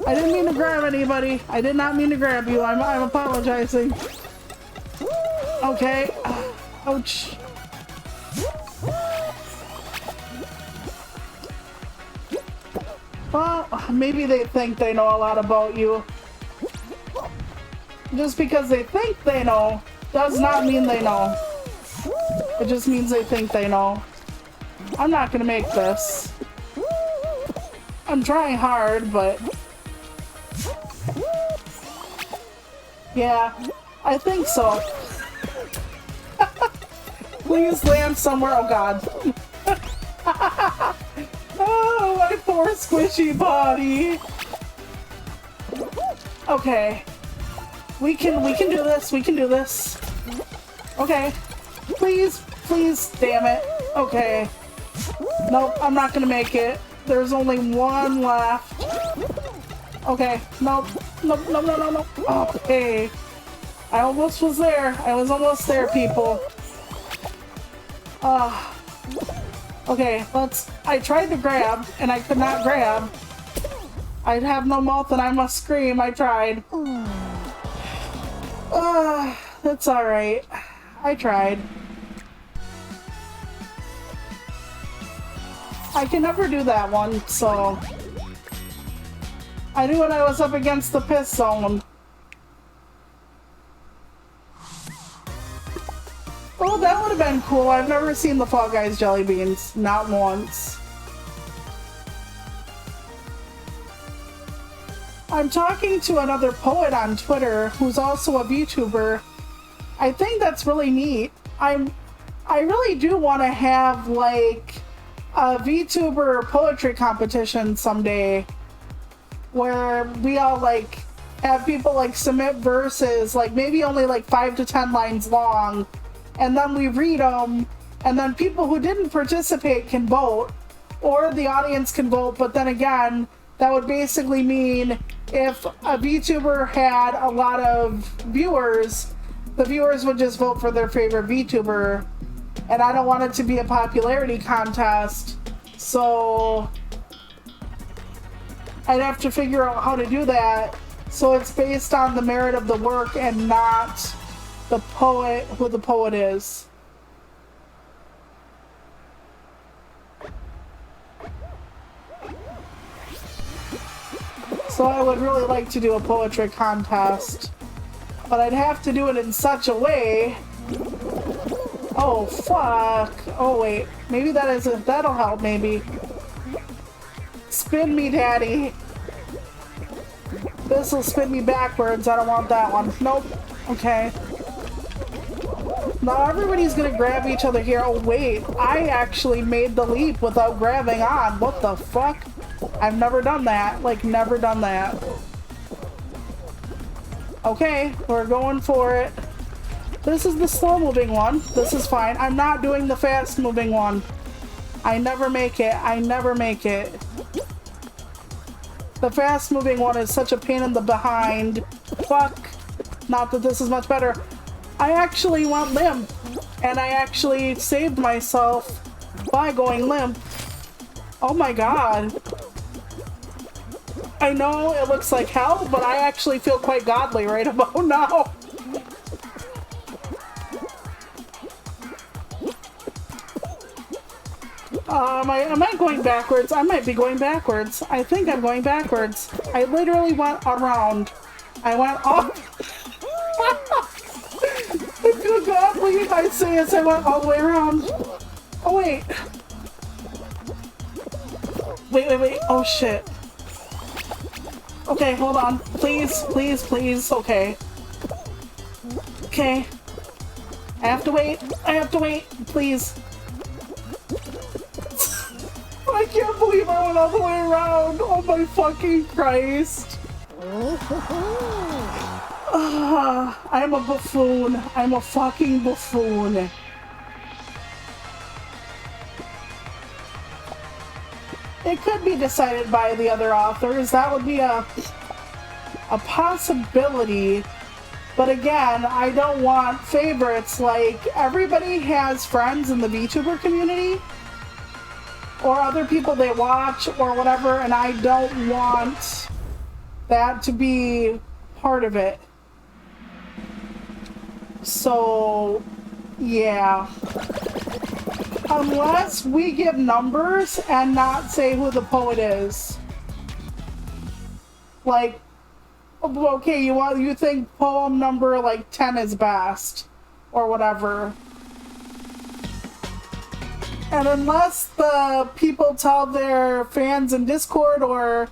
I didn't mean to grab anybody. I did not mean to grab you. I'm apologizing. Okay. Ouch. Well, maybe they think they know a lot about you. Just because they think they know does not mean they know. It just means they think they know. I'm not gonna make this. I'm trying hard, but... yeah, I think so. Please land somewhere. Oh god. Oh, my poor squishy body. Okay. We can do this. We can do this. Okay. Please, please, damn it. Okay. Nope, I'm not gonna make it. There's only one left. Okay. Nope. Nope, no, no, no, no. Okay. I almost was there. I was almost there, people. Okay, I tried to grab, and I could not grab. I'd have no mouth and I must scream. I tried. That's alright. I tried. I can never do that one, so... I knew when I was up against the piss zone. Oh, that would have been cool. I've never seen the Fall Guys jelly beans. Not once. I'm talking to another poet on Twitter who's also a VTuber. I think that's really neat. I really do want to have like a VTuber poetry competition someday. where we all like have people like submit verses, like maybe only like 5 to 10 lines long, and then we read them, and then people who didn't participate can vote, or the audience can vote. But then again, that would basically mean if a VTuber had a lot of viewers, the viewers would just vote for their favorite VTuber, and I don't want it to be a popularity contest, so I'd have to figure out how to do that so it's based on the merit of the work and not the poet, who the poet is. So I would really like to do a poetry contest, but I'd have to do it in such a way. Oh fuck. Oh wait, maybe that'll help maybe. Spin me, daddy. This will spin me backwards. I don't want that one. Nope. Okay. Now everybody's gonna grab each other here. Oh wait, I actually made the leap without grabbing on. What the fuck? I've never done that. Like, never done that. Okay, we're going for it. This is the slow moving one. This is fine. I'm not doing the fast moving one. I never make it. I never make it. The fast moving one is such a pain in the behind. Fuck. Not that this is much better. I actually went limp, and I actually saved myself by going limp. Oh my god. I know it looks like hell, but I actually feel quite godly right about now. Am I going backwards? I might be going backwards. I think I'm going backwards. I literally went around. I went off. I feel godly. I say as I went all the way around. Oh, wait. Wait. Oh, shit. Okay, hold on. Please. Okay. Okay. I have to wait. Please. I can't believe I went all the way around. Oh my fucking Christ. I'm a buffoon. I'm a fucking buffoon. It could be decided by the other authors. That would be a possibility. But again, I don't want favorites. Like, everybody has friends in the VTuber community, or other people they watch, or whatever, and I don't want that to be part of it. So, yeah. Unless we give numbers and not say who the poet is. Like, okay, you think poem number like 10 is best, or whatever. And unless the people tell their fans in Discord, or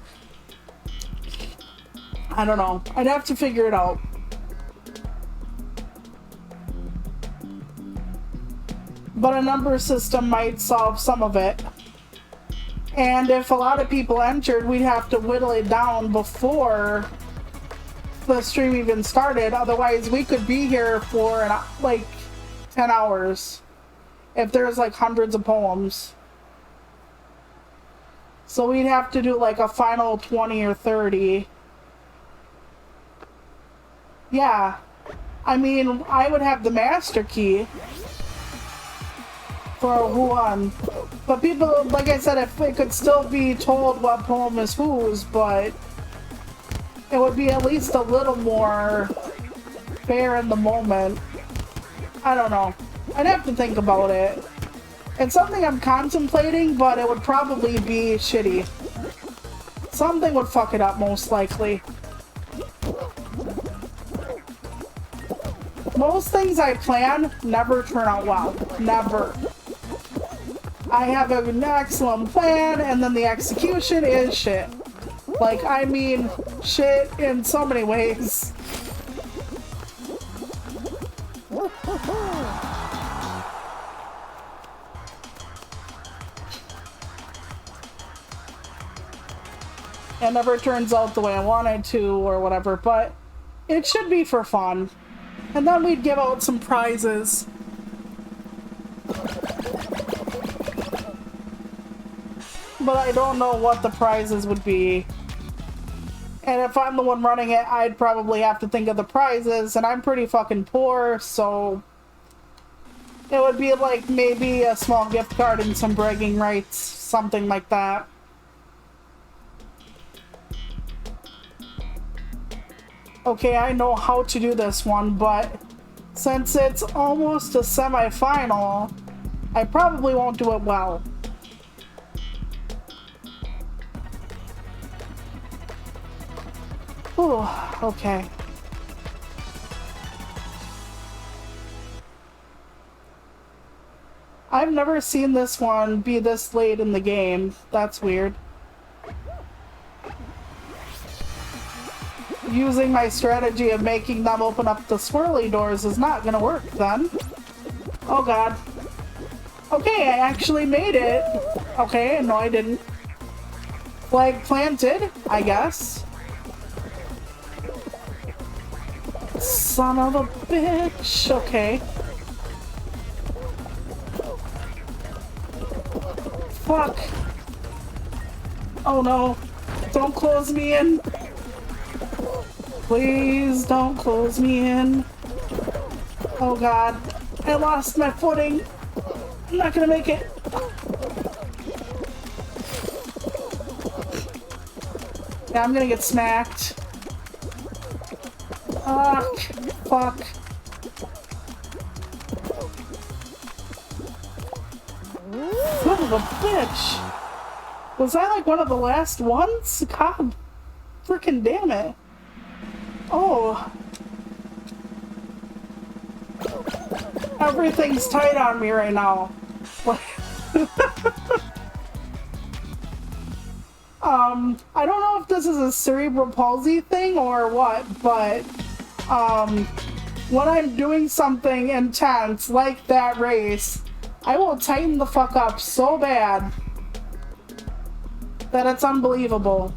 I don't know, I'd have to figure it out. But a number system might solve some of it. And if a lot of people entered, we'd have to whittle it down before the stream even started. Otherwise, we could be here for like 10 hours. If there's like hundreds of poems. So we'd have to do like a final 20 or 30. Yeah. I mean, I would have the master key for who won. But people, like I said, if it could still be told what poem is whose, but it would be at least a little more fair in the moment. I don't know. I'd have to think about it. It's something I'm contemplating, but it would probably be shitty. Something would fuck it up, most likely. Most things I plan never turn out well. Never. I have an excellent plan, and then the execution is shit. Like, I mean, shit in so many ways. it never turns out the way I wanted to or whatever, but it should be for fun. And then we'd give out some prizes. But I don't know what the prizes would be. And if I'm the one running it, I'd probably have to think of the prizes, and I'm pretty fucking poor, so it would be like maybe a small gift card and some bragging rights, something like that. Okay, I know how to do this one, but since it's almost a semi-final, I probably won't do it well. Ooh, okay. I've never seen this one be this late in the game. That's weird. Using my strategy of making them open up the swirly doors is not gonna work then. Oh god. Okay, I actually made it. Okay, no I didn't. Flag planted, I guess. Son of a bitch. Okay. Fuck. Oh no. Don't close me in. Please don't close me in. Oh god. I lost my footing. I'm not gonna make it. Yeah, I'm gonna get smacked. Fuck. Son of a bitch. Was I like one of the last ones? God freaking damn it. Oh. Everything's tight on me right now. I don't know if this is a cerebral palsy thing or what, but when I'm doing something intense like that race, I will tighten the fuck up so bad that it's unbelievable.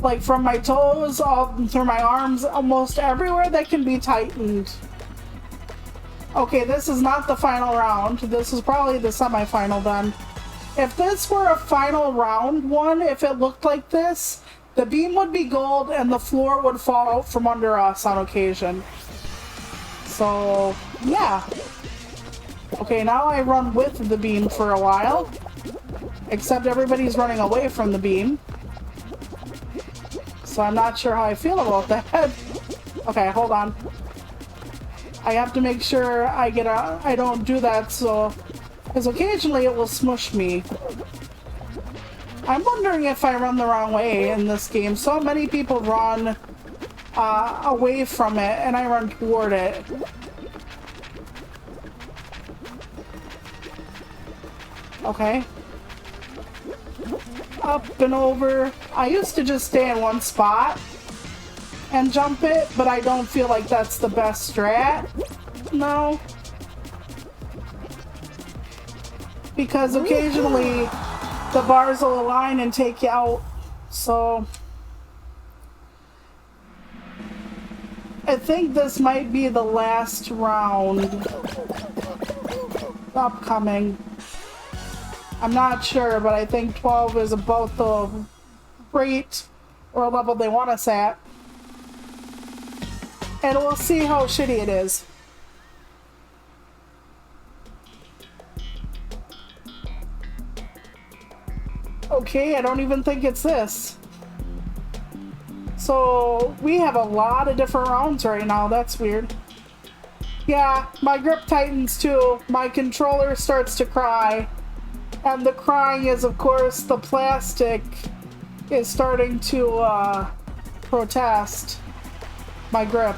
Like from my toes, all through my arms, almost everywhere that can be tightened. Okay, this is not the final round. This is probably the semi-final then. If this were a final round one, if it looked like this, the beam would be gold and the floor would fall out from under us on occasion. So, yeah. Okay, now I run with the beam for a while. Except everybody's running away from the beam. So I'm not sure how I feel about that. Okay, hold on. I have to make sure I don't do that, so... Because occasionally it will smush me. I'm wondering if I run the wrong way in this game. So many people run away from it, and I run toward it. Okay. Up and over. I used to just stay in one spot and jump it, but I don't feel like that's the best strat. No. Because occasionally the bars will align and take you out. So I think this might be the last round upcoming. I'm not sure, but I think 12 is about the rate or level they want us at. And we'll see how shitty it is. Okay, I don't even think it's this. So, we have a lot of different rounds right now. That's weird. Yeah, my grip tightens too. My controller starts to cry. And the crying is, of course, the plastic is starting to protest my grip.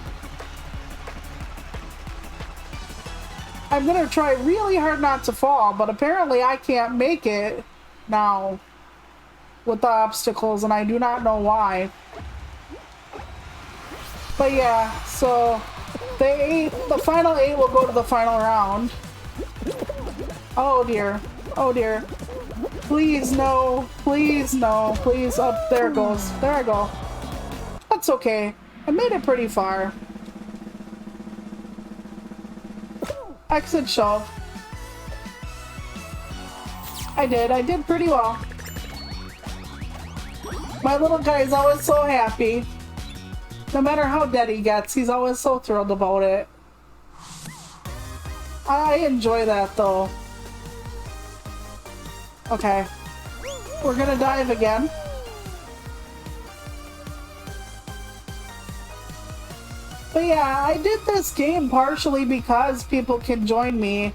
I'm gonna try really hard not to fall, but apparently I can't make it now with the obstacles, and I do not know why. But yeah, so the final 8 will go to the final round. Oh dear. Oh dear. Please, no. Please, no. Please. Oh, there it goes. There I go. That's okay. I made it pretty far. Exit show. I did pretty well. My little guy is always so happy. No matter how dead he gets, he's always so thrilled about it. I enjoy that though. Okay. We're gonna dive again. But yeah, I did this game partially because people can join me,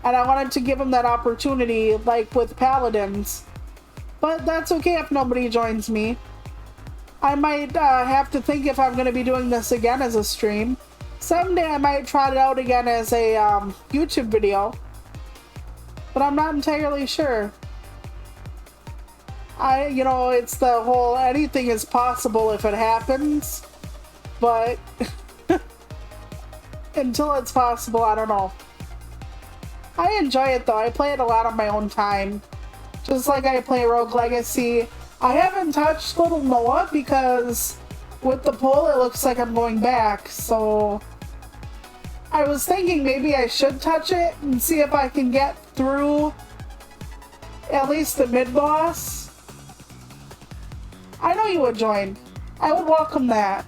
and I wanted to give them that opportunity, like with Paladins. But that's okay if nobody joins me. I might have to think if I'm going to be doing this again as a stream. Someday I might try it out again as a YouTube video. But I'm not entirely sure. You know, it's the whole anything is possible if it happens. But until it's possible, I don't know. I enjoy it though. I play it a lot on my own time. Just like I play Rogue Legacy. I haven't touched Little Noah because with the poll it looks like I'm going back. So I was thinking maybe I should touch it and see if I can get through at least the mid-boss. I know you would join. I would welcome that.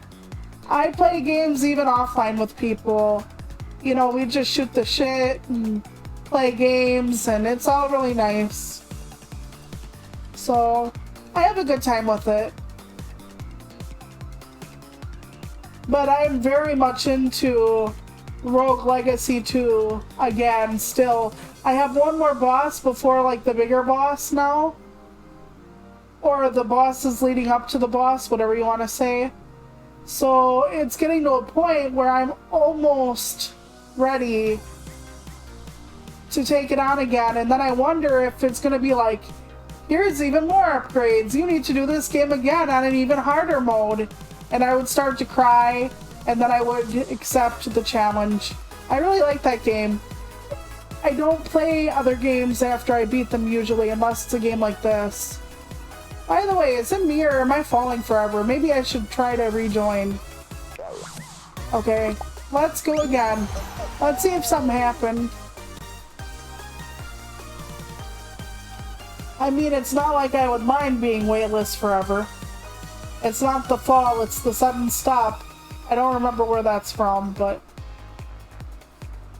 I play games even offline with people. You know, we just shoot the shit and play games, and it's all really nice. So, I have a good time with it. But I'm very much into Rogue Legacy 2 again, still. I have one more boss before, like, the bigger boss now. Or the boss is leading up to the boss, whatever you want to say. So it's getting to a point where I'm almost ready to take it on again, and then I wonder if it's going to be like, here's even more upgrades, you need to do this game again on an even harder mode, and I would start to cry, and then I would accept the challenge. I really like that game. I don't play other games after I beat them usually, unless it's a game like this. By the way, is it me or am I falling forever? Maybe I should try to rejoin. Okay, let's go again. Let's see if something happened. I mean, it's not like I would mind being weightless forever. It's not the fall, it's the sudden stop. I don't remember where that's from, but...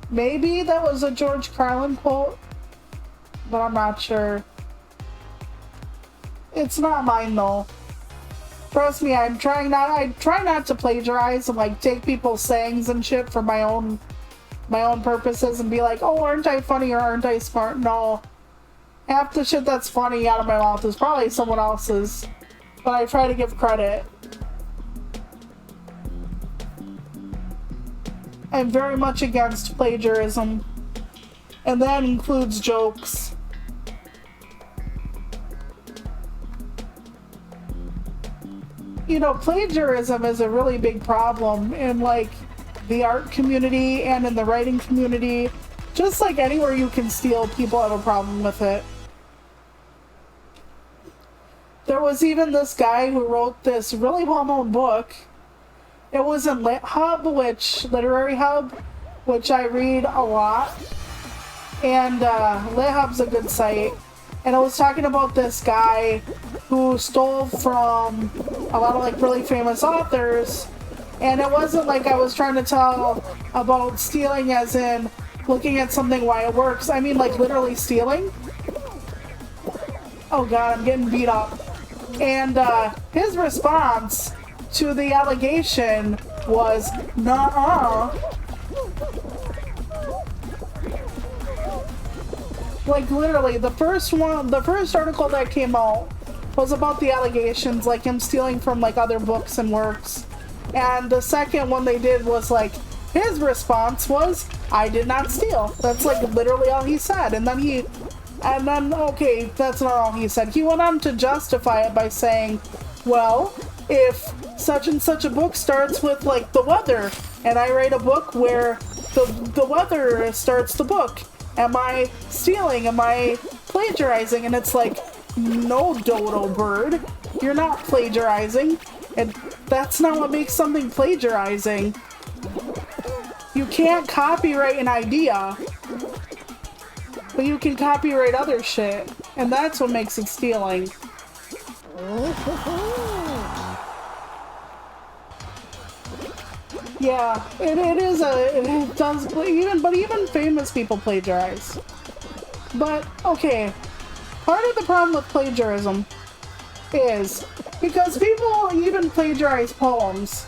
maybe that was a George Carlin quote? But I'm not sure. It's not mine though. Trust me, I try not to plagiarize and like take people's sayings and shit for my own purposes and be like, oh, aren't I funny or aren't I smart? No. Half the shit that's funny out of my mouth is probably someone else's. But I try to give credit. I'm very much against plagiarism. And that includes jokes. You know, plagiarism is a really big problem in like the art community and in the writing community. Just like anywhere you can steal, people have a problem with it. There was even this guy who wrote this really well-known book. It was in Literary Hub, which I read a lot. And LitHub's a good site. And I was talking about this guy who stole from a lot of like really famous authors. And it wasn't like I was trying to tell about stealing as in looking at something why it works. I mean like literally stealing. Oh god, I'm getting beat up. And his response to the allegation was, nuh-uh. Like literally, the first article that came out was about the allegations, like him stealing from like other books and works. And the second one they did was like, his response was, I did not steal. That's like literally all he said. And then okay, that's not all he said. He went on to justify it by saying, well, if such and such a book starts with like the weather, and I write a book where the weather starts the book, am I stealing? Am I plagiarizing, and it's like, no, dodo bird, you're not plagiarizing, and that's not what makes something plagiarizing. You can't copyright an idea, but you can copyright other shit, and that's what makes it stealing. Yeah, it does, but even famous people plagiarize. But, okay, part of the problem with plagiarism is because people even plagiarize poems,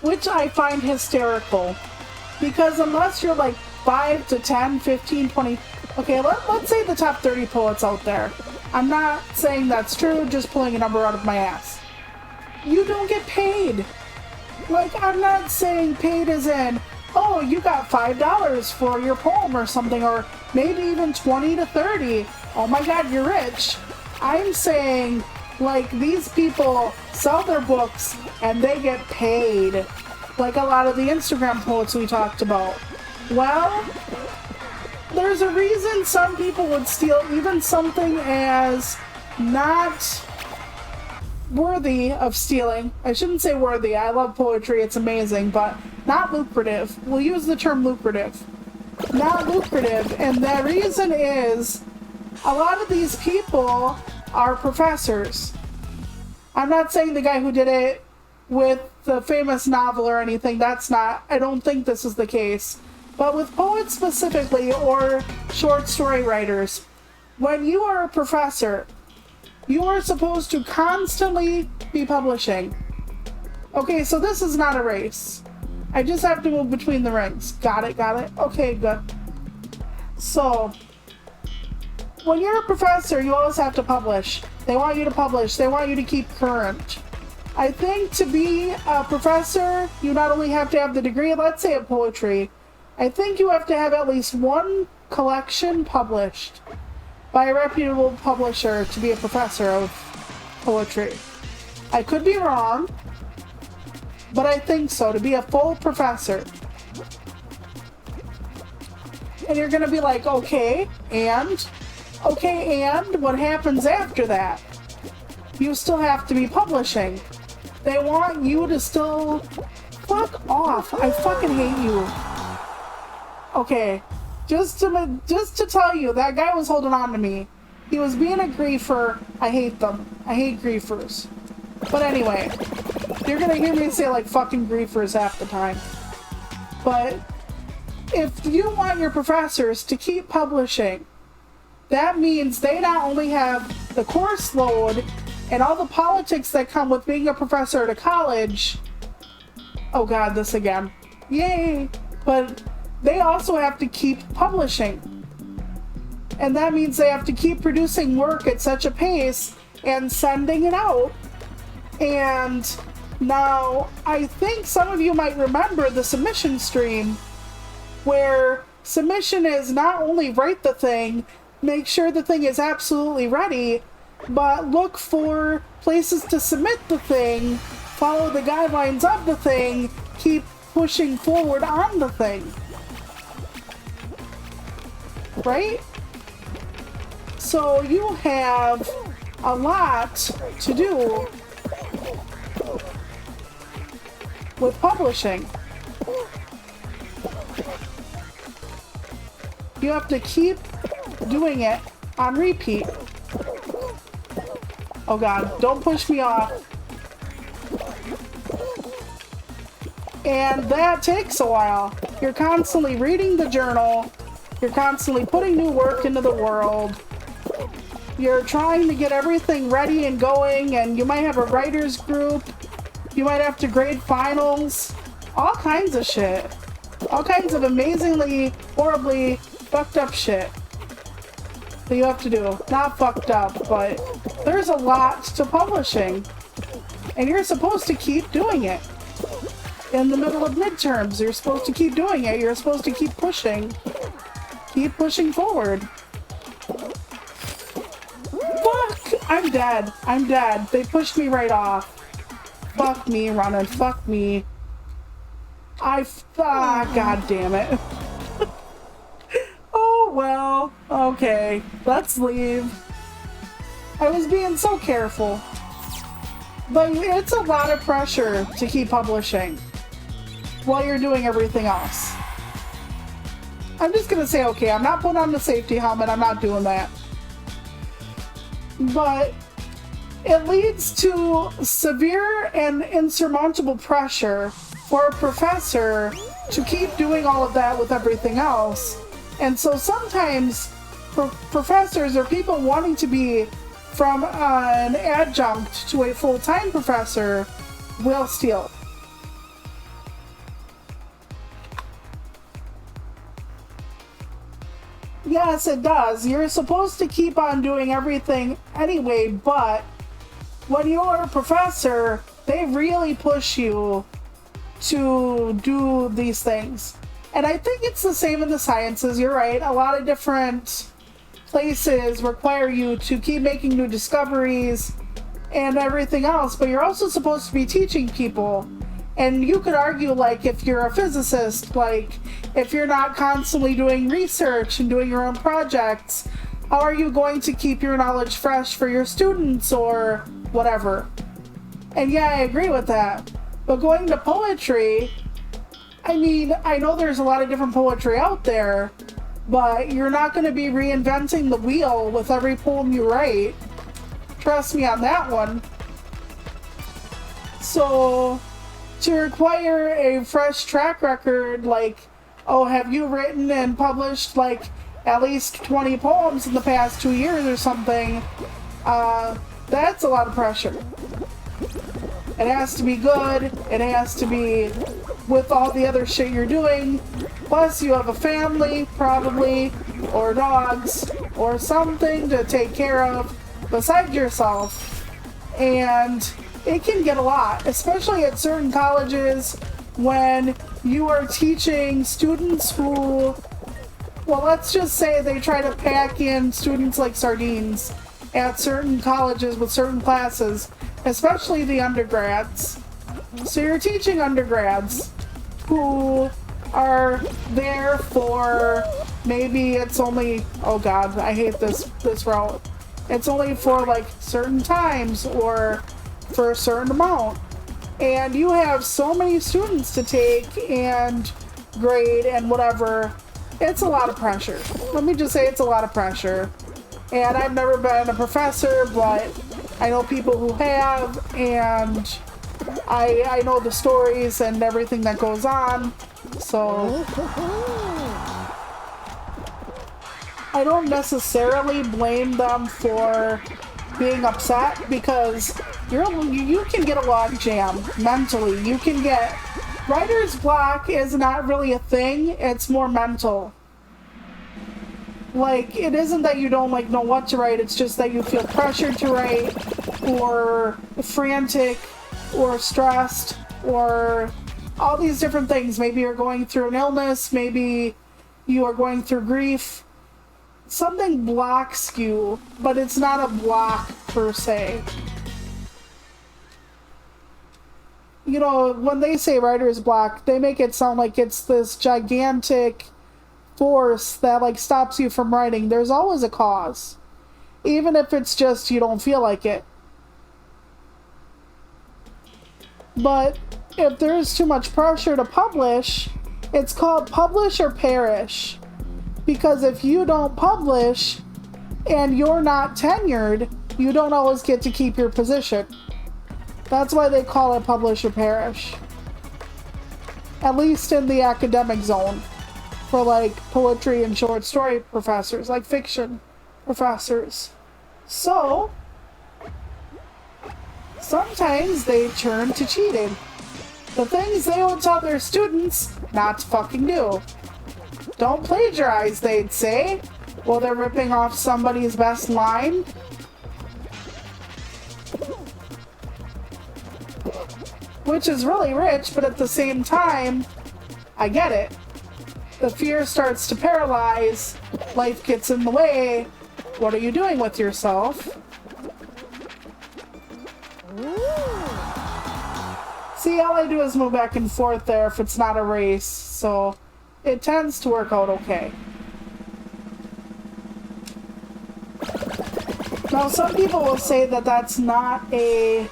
which I find hysterical, because unless you're like 5 to 10, 15, 20, okay, let's say the top 30 poets out there. I'm not saying that's true, just pulling a number out of my ass. You don't get paid. Like, I'm not saying paid as in, oh, you got $5 for your poem or something, or maybe even 20 to 30. Oh my god, you're rich. I'm saying, like, these people sell their books and they get paid. Like a lot of the Instagram poets we talked about. Well, there's a reason some people would steal even something as not worthy of stealing. I shouldn't say worthy. I love poetry. It's amazing, but not lucrative. We'll use the term lucrative. Not lucrative. And the reason is a lot of these people are professors. I'm not saying the guy who did it with the famous novel or anything. That's not, I don't think this is the case. But with poets specifically, or short story writers, when you are a professor, you are supposed to constantly be publishing. Okay, so this is not a race. I just have to move between the rings. Got it, got it. Okay, good. So, when you're a professor, you always have to publish. They want you to publish. They want you to keep current. I think to be a professor, you not only have to have the degree, let's say of poetry, I think you have to have at least one collection published by a reputable publisher to be a professor of poetry. I could be wrong, but I think so, to be a full professor. And you're gonna be like, okay, and what happens after that? You still have to be publishing. They want you to still, fuck off, I fucking hate you. Okay. Just to tell you, that guy was holding on to me. He was being a griefer. I hate them. I hate griefers. But anyway, you're gonna hear me say like fucking griefers half the time. But if you want your professors to keep publishing, that means they not only have the course load and all the politics that come with being a professor at a college. Oh god, this again. Yay! But they also have to keep publishing. And that means they have to keep producing work at such a pace and sending it out. And now, I think some of you might remember the submission stream, where submission is not only write the thing, make sure the thing is absolutely ready, but look for places to submit the thing, follow the guidelines of the thing, keep pushing forward on the thing. Right? So you have a lot to do with publishing. You have to keep doing it on repeat. Oh god, don't push me off. And that takes a while. You're constantly reading the journal. You're constantly putting new work into the world. You're trying to get everything ready and going, and you might have a writer's group. You might have to grade finals. All kinds of shit. All kinds of amazingly, horribly fucked up shit that you have to do. Not fucked up, but there's a lot to publishing. And you're supposed to keep doing it. In the middle of midterms, you're supposed to keep doing it. You're supposed to keep pushing. Keep pushing forward. Fuck! I'm dead. I'm dead. They pushed me right off. Fuck me, running. Fuck me. God damn it. Oh, well, okay, let's leave. I was being so careful. But it's a lot of pressure to keep publishing while you're doing everything else. I'm just gonna say, okay, I'm not putting on the safety helmet, I'm not doing that. But it leads to severe and insurmountable pressure for a professor to keep doing all of that with everything else. And so sometimes professors or people wanting to be from an adjunct to a full-time professor will steal. Yes, it does. You're supposed to keep on doing everything anyway, but when you're a professor, they really push you to do these things. And I think it's the same in the sciences. You're right. A lot of different places require you to keep making new discoveries and everything else, but you're also supposed to be teaching people. And you could argue, like, if you're a physicist, like, if you're not constantly doing research and doing your own projects, how are you going to keep your knowledge fresh for your students or whatever? And yeah, I agree with that. But going to poetry, I mean, I know there's a lot of different poetry out there, but you're not going to be reinventing the wheel with every poem you write. Trust me on that one. So, to require a fresh track record, like, oh, have you written and published, like, at least 20 poems in the past 2 years or something, that's a lot of pressure. It has to be good. It has to be with all the other shit you're doing. Plus, you have a family, probably, or dogs, or something to take care of besides yourself. And it can get a lot, especially at certain colleges when you are teaching students who, well, let's just say they try to pack in students like sardines at certain colleges with certain classes, especially the undergrads. So you're teaching undergrads who are there for, maybe it's only, oh god, I hate this route. It's only for like certain times or for a certain amount. And you have so many students to take and grade and whatever. It's a lot of pressure. Let me just say it's a lot of pressure. And I've never been a professor, but I know people who have, and I know the stories and everything that goes on. So I don't necessarily blame them for being upset, because you can get a log jam mentally. You can get, writer's block is not really a thing, it's more mental. Like, it isn't that you don't like know what to write, it's just that you feel pressured to write, or frantic, or stressed, or all these different things. Maybe you're going through an illness, maybe you are going through grief. Something blocks you, but it's not a block per se. You know, when they say writer's block, they make it sound like it's this gigantic force that like stops you from writing. There's always a cause, even if it's just you don't feel like it. But if there's too much pressure to publish, it's called publish or perish. Because if you don't publish and you're not tenured, you don't always get to keep your position. That's why they call it publish or perish. At least in the academic zone. For like poetry and short story professors, like fiction professors. So, sometimes they turn to cheating. The things they would tell their students not to fucking do. Don't plagiarize, they'd say. Well, they're ripping off somebody's best line. Which is really rich, but at the same time, I get it. The fear starts to paralyze, life gets in the way. What are you doing with yourself? See, all I do is move back and forth there if it's not a race, so it tends to work out okay. Now, some people will say that that's not an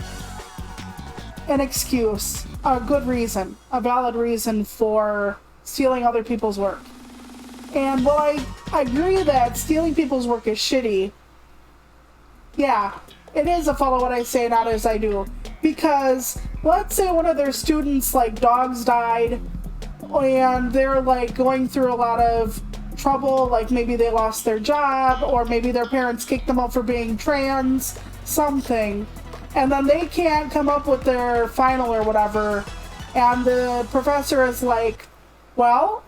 excuse, a good reason, a valid reason for stealing other people's work. And while I agree that stealing people's work is shitty, yeah, it is a follow what I say, not as I do. Because let's say one of their students, like, dogs died, and they're, like, going through a lot of trouble, like maybe they lost their job, or maybe their parents kicked them out for being trans, something. And then they can't come up with their final or whatever, and the professor is like, well,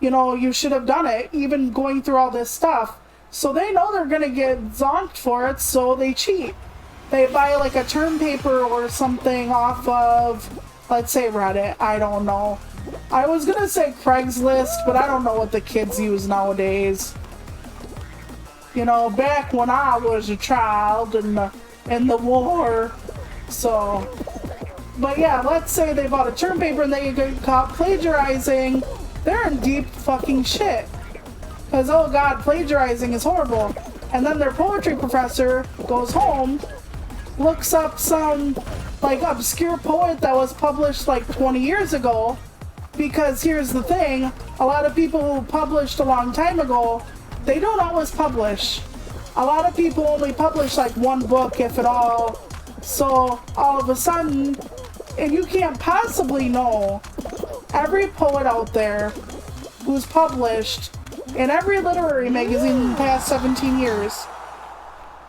you know, you should have done it, even going through all this stuff. So they know they're gonna get zonked for it, so they cheat. They buy like a term paper or something off of, let's say Reddit, I don't know. I was gonna say Craigslist, but I don't know what the kids use nowadays. You know, back when I was a child in the war, so. But yeah, let's say they bought a term paper and they get caught plagiarizing. They're in deep fucking shit. Because, oh god, plagiarizing is horrible. And then their poetry professor goes home, looks up some, like, obscure poet that was published, like, 20 years ago. Because here's the thing, a lot of people who published a long time ago, they don't always publish. A lot of people only publish, like, one book, if at all. So, all of a sudden, and you can't possibly know every poet out there who's published in every literary magazine in the past 17 years.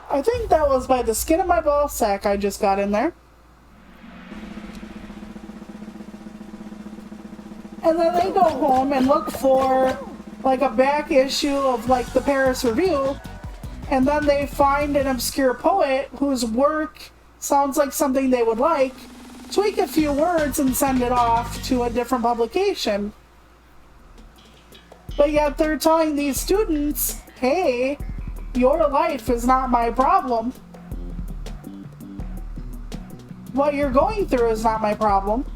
I think that was by the skin of my ball sack I just got in there. And then they go home and look for like a back issue of like the Paris Review, and then they find an obscure poet whose work sounds like something they would like, tweak a few words and send it off to a different publication. But yet they're telling these students, hey, your life is not my problem. What you're going through is not my problem.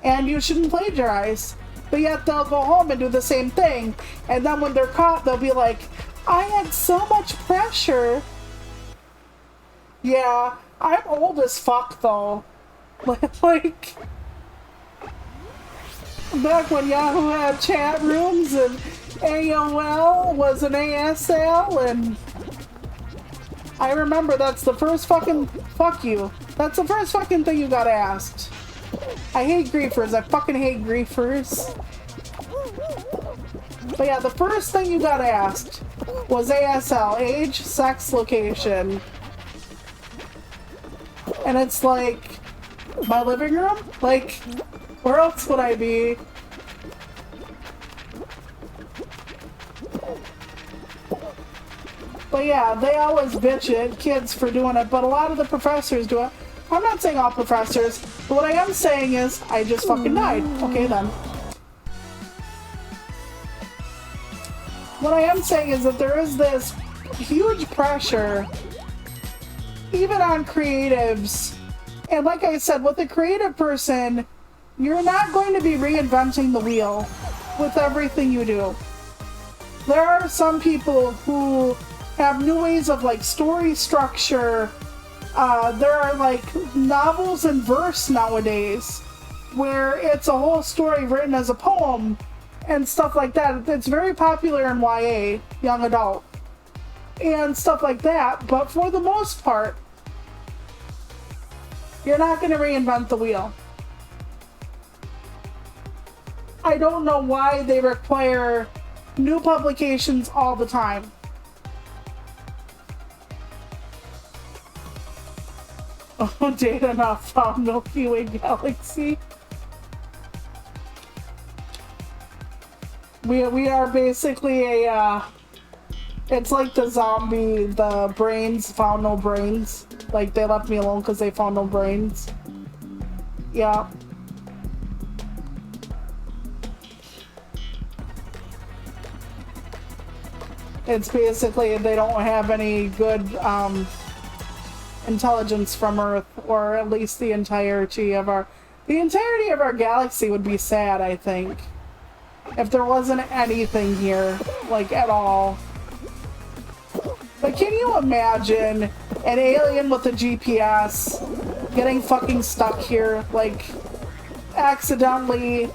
And you shouldn't plagiarize. But yet they'll go home and do the same thing. And then when they're caught, they'll be like, I had so much pressure. Yeah, I'm old as fuck though. Like, back when Yahoo had chat rooms and AOL was an ASL, and I remember that's the first fucking, fuck you. That's the first fucking thing you got asked. I hate griefers. I fucking hate griefers. But yeah, the first thing you got asked was ASL, age, sex, location. And it's like, my living room? Like, where else would I be? But yeah, they always bitch at kids for doing it, but a lot of the professors do it. I'm not saying all professors, but what I am saying is, I just fucking died. Okay then. What I am saying is that there is this huge pressure, even on creatives. And like I said, with a creative person, you're not going to be reinventing the wheel with everything you do. There are some people who have new ways of like story structure. There are like novels in verse nowadays where it's a whole story written as a poem and stuff like that. It's very popular in YA, young adult, and stuff like that. But for the most part, you're not going to reinvent the wheel. I don't know why they require new publications all the time. Oh, data not found, Milky Way galaxy. We are basically a, it's like the zombie, the brains found no brains. Like, they left me alone because they found no brains. Yeah. It's basically they don't have any good intelligence from Earth, or at least the entirety of our galaxy would be sad, I think, if there wasn't anything here, like, at all. But can you imagine an alien with a GPS getting fucking stuck here, like, accidentally?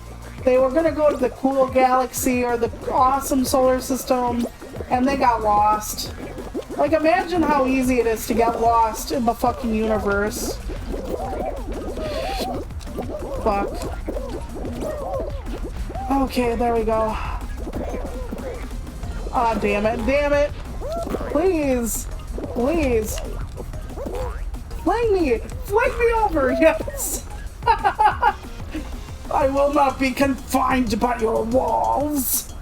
They were gonna go to the cool galaxy or the awesome solar system, and they got lost. Like, imagine how easy it is to get lost in the fucking universe. Fuck. Okay, there we go. Ah, damn it, damn it! Please! Please! Fling me! Fling me over! Yes! I will not be confined by your walls!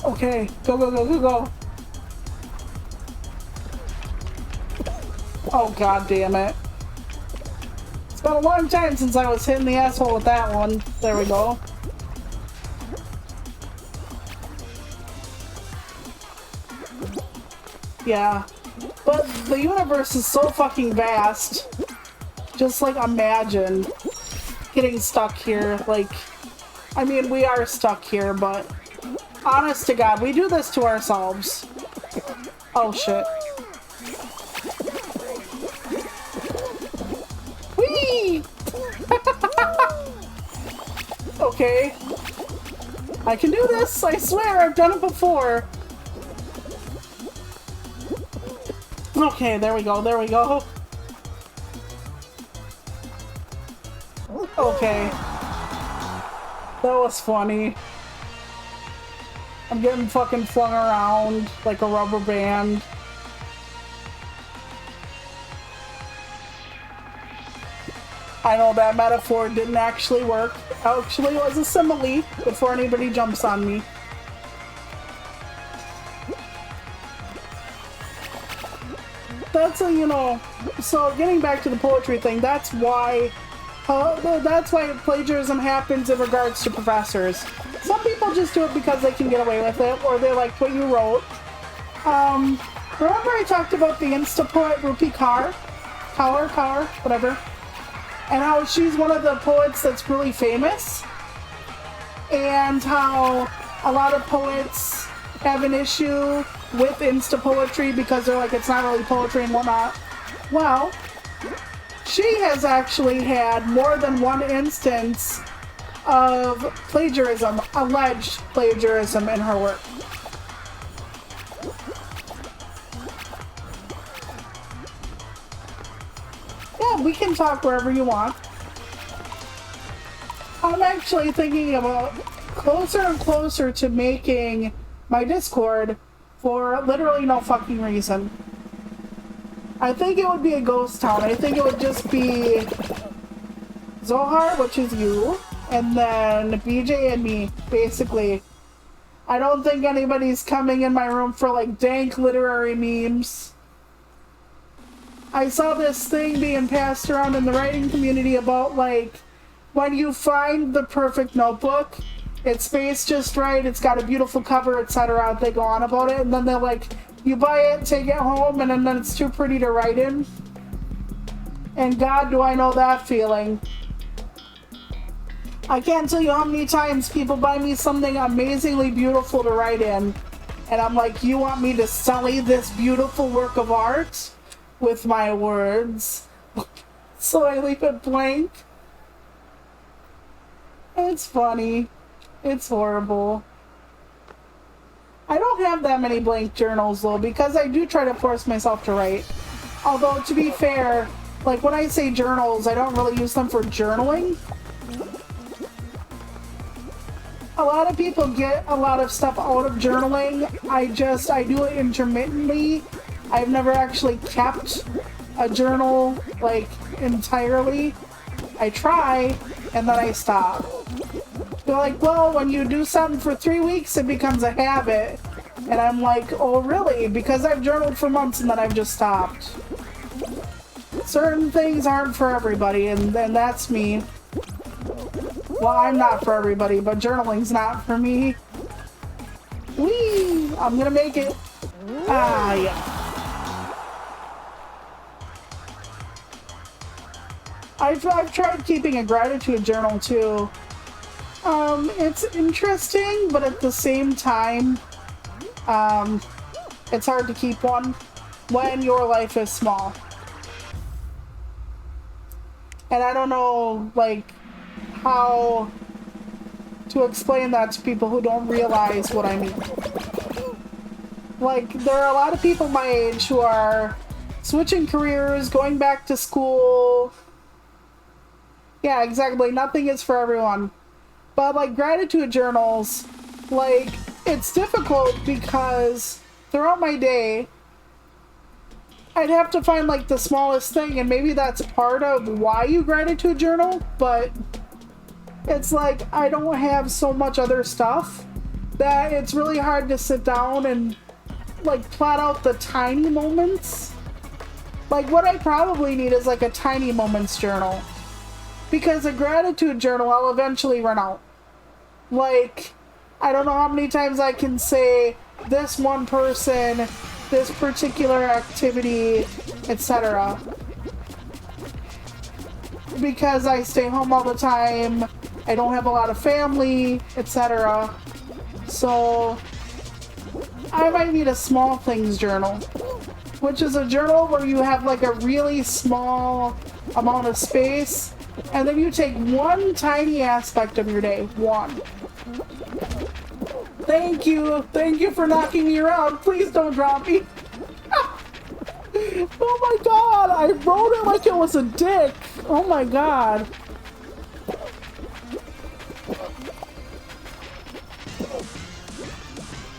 Okay, go, go, go, go, go! Oh, god damn it. It's been a long time since I was hitting the asshole with that one. There we go. Yeah. But the universe is so fucking vast. Just, like, imagine getting stuck here. Like, I mean, we are stuck here, but honest to God, we do this to ourselves. Oh, shit. Whee! Okay. I can do this, I swear, I've done it before. Okay, there we go, there we go. Okay. That was funny. I'm getting fucking flung around like a rubber band. I know that metaphor didn't actually work. Actually, it was a simile before anybody jumps on me. That's a, you know, so getting back to the poetry thing, that's why plagiarism happens in regards to professors. Some people just do it because they can get away with it, or they like what you wrote. Remember I talked about the Insta poet Rupi Kaur, whatever, and how she's one of the poets that's really famous, and how a lot of poets have an issue with Insta poetry because they're like, it's not really poetry and whatnot. Well, she has actually had more than one instance of plagiarism, alleged plagiarism in her work. Yeah, we can talk wherever you want. I'm actually thinking about closer and closer to making my Discord for literally no fucking reason. I think it would be a ghost town. I think it would just be Zohar, which is you, and then BJ and me, basically. I don't think anybody's coming in my room for like dank literary memes. I saw this thing being passed around in the writing community about like, when you find the perfect notebook, it's spaced just right, it's got a beautiful cover, etc. They go on about it, and then they're like, you buy it, take it home, and then it's too pretty to write in. And God, do I know that feeling. I can't tell you how many times people buy me something amazingly beautiful to write in, and I'm like, you want me to sully this beautiful work of art with my words? So I leave it blank. It's funny. It's horrible. I don't have that many blank journals though, because I do try to force myself to write. Although, to be fair, like when I say journals, I don't really use them for journaling. A lot of people get a lot of stuff out of journaling. I do it intermittently. I've never actually kept a journal, like, entirely. I try, and then I stop. They're like, well, when you do something for 3 weeks, it becomes a habit. And I'm like, oh, really? Because I've journaled for months and then I've just stopped. Certain things aren't for everybody, and that's me. Well, I'm not for everybody, but journaling's not for me. Whee! I'm gonna make it. Ah, yeah. I've tried keeping a gratitude journal, too. It's interesting, but at the same time, It's hard to keep one when your life is small. And I don't know, like, how to explain that to people who don't realize what I mean. Like, there are a lot of people my age who are switching careers, going back to school. Yeah, exactly. Nothing is for everyone. But, like, gratitude journals, like, it's difficult because throughout my day, I'd have to find, like, the smallest thing, and maybe that's part of why you gratitude journal, but it's like I don't have so much other stuff that it's really hard to sit down and, like, plot out the tiny moments. Like, what I probably need is, like, a tiny moments journal. Because a gratitude journal, I'll eventually run out. Like, I don't know how many times I can say this one person, this particular activity, etc. Because I stay home all the time, I don't have a lot of family, etc. So, I might need a small things journal. Which is a journal where you have like a really small amount of space, and then you take one tiny aspect of your day. One. Thank you. Thank you for knocking me around. Please don't drop me. Oh my god. I wrote it like it was a dick. Oh my god.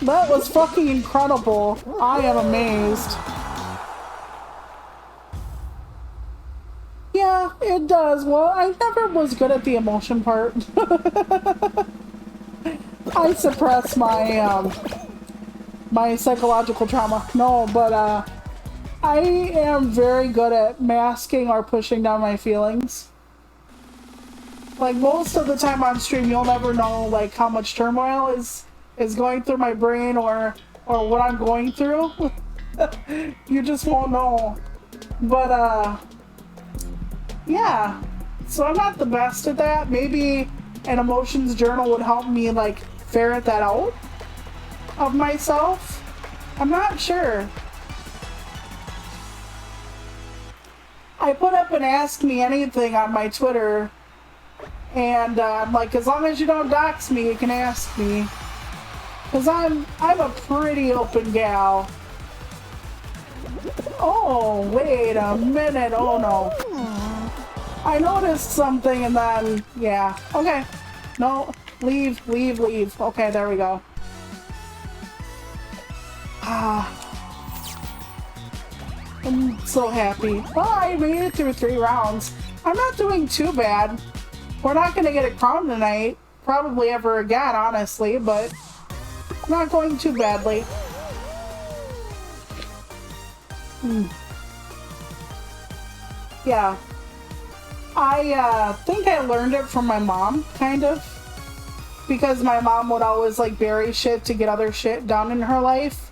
That was fucking incredible. I am amazed. Yeah, it does. Well, I never was good at the emotion part. I suppress my, my psychological trauma. No, but, I am very good at masking or pushing down my feelings. Like, most of the time on stream, you'll never know, like, how much turmoil is going through my brain or what I'm going through. You just won't know. But, yeah, so I'm not the best at that. Maybe an emotions journal would help me, like, ferret that out of myself. I'm not sure. I put up an Ask Me Anything on my Twitter, and I'm like, as long as you don't dox me, you can ask me. Because I'm a pretty open gal. Oh, wait a minute. Oh, no. I noticed something and then, yeah. Okay. No, leave, leave, leave. Okay, there we go. Ah. I'm so happy. Well, I made it through 3 rounds. I'm not doing too bad. We're not going to get a crown tonight. Probably ever again, honestly, but not going too badly. Yeah. I think I learned it from my mom, kind of. Because my mom would always, like, bury shit to get other shit done in her life.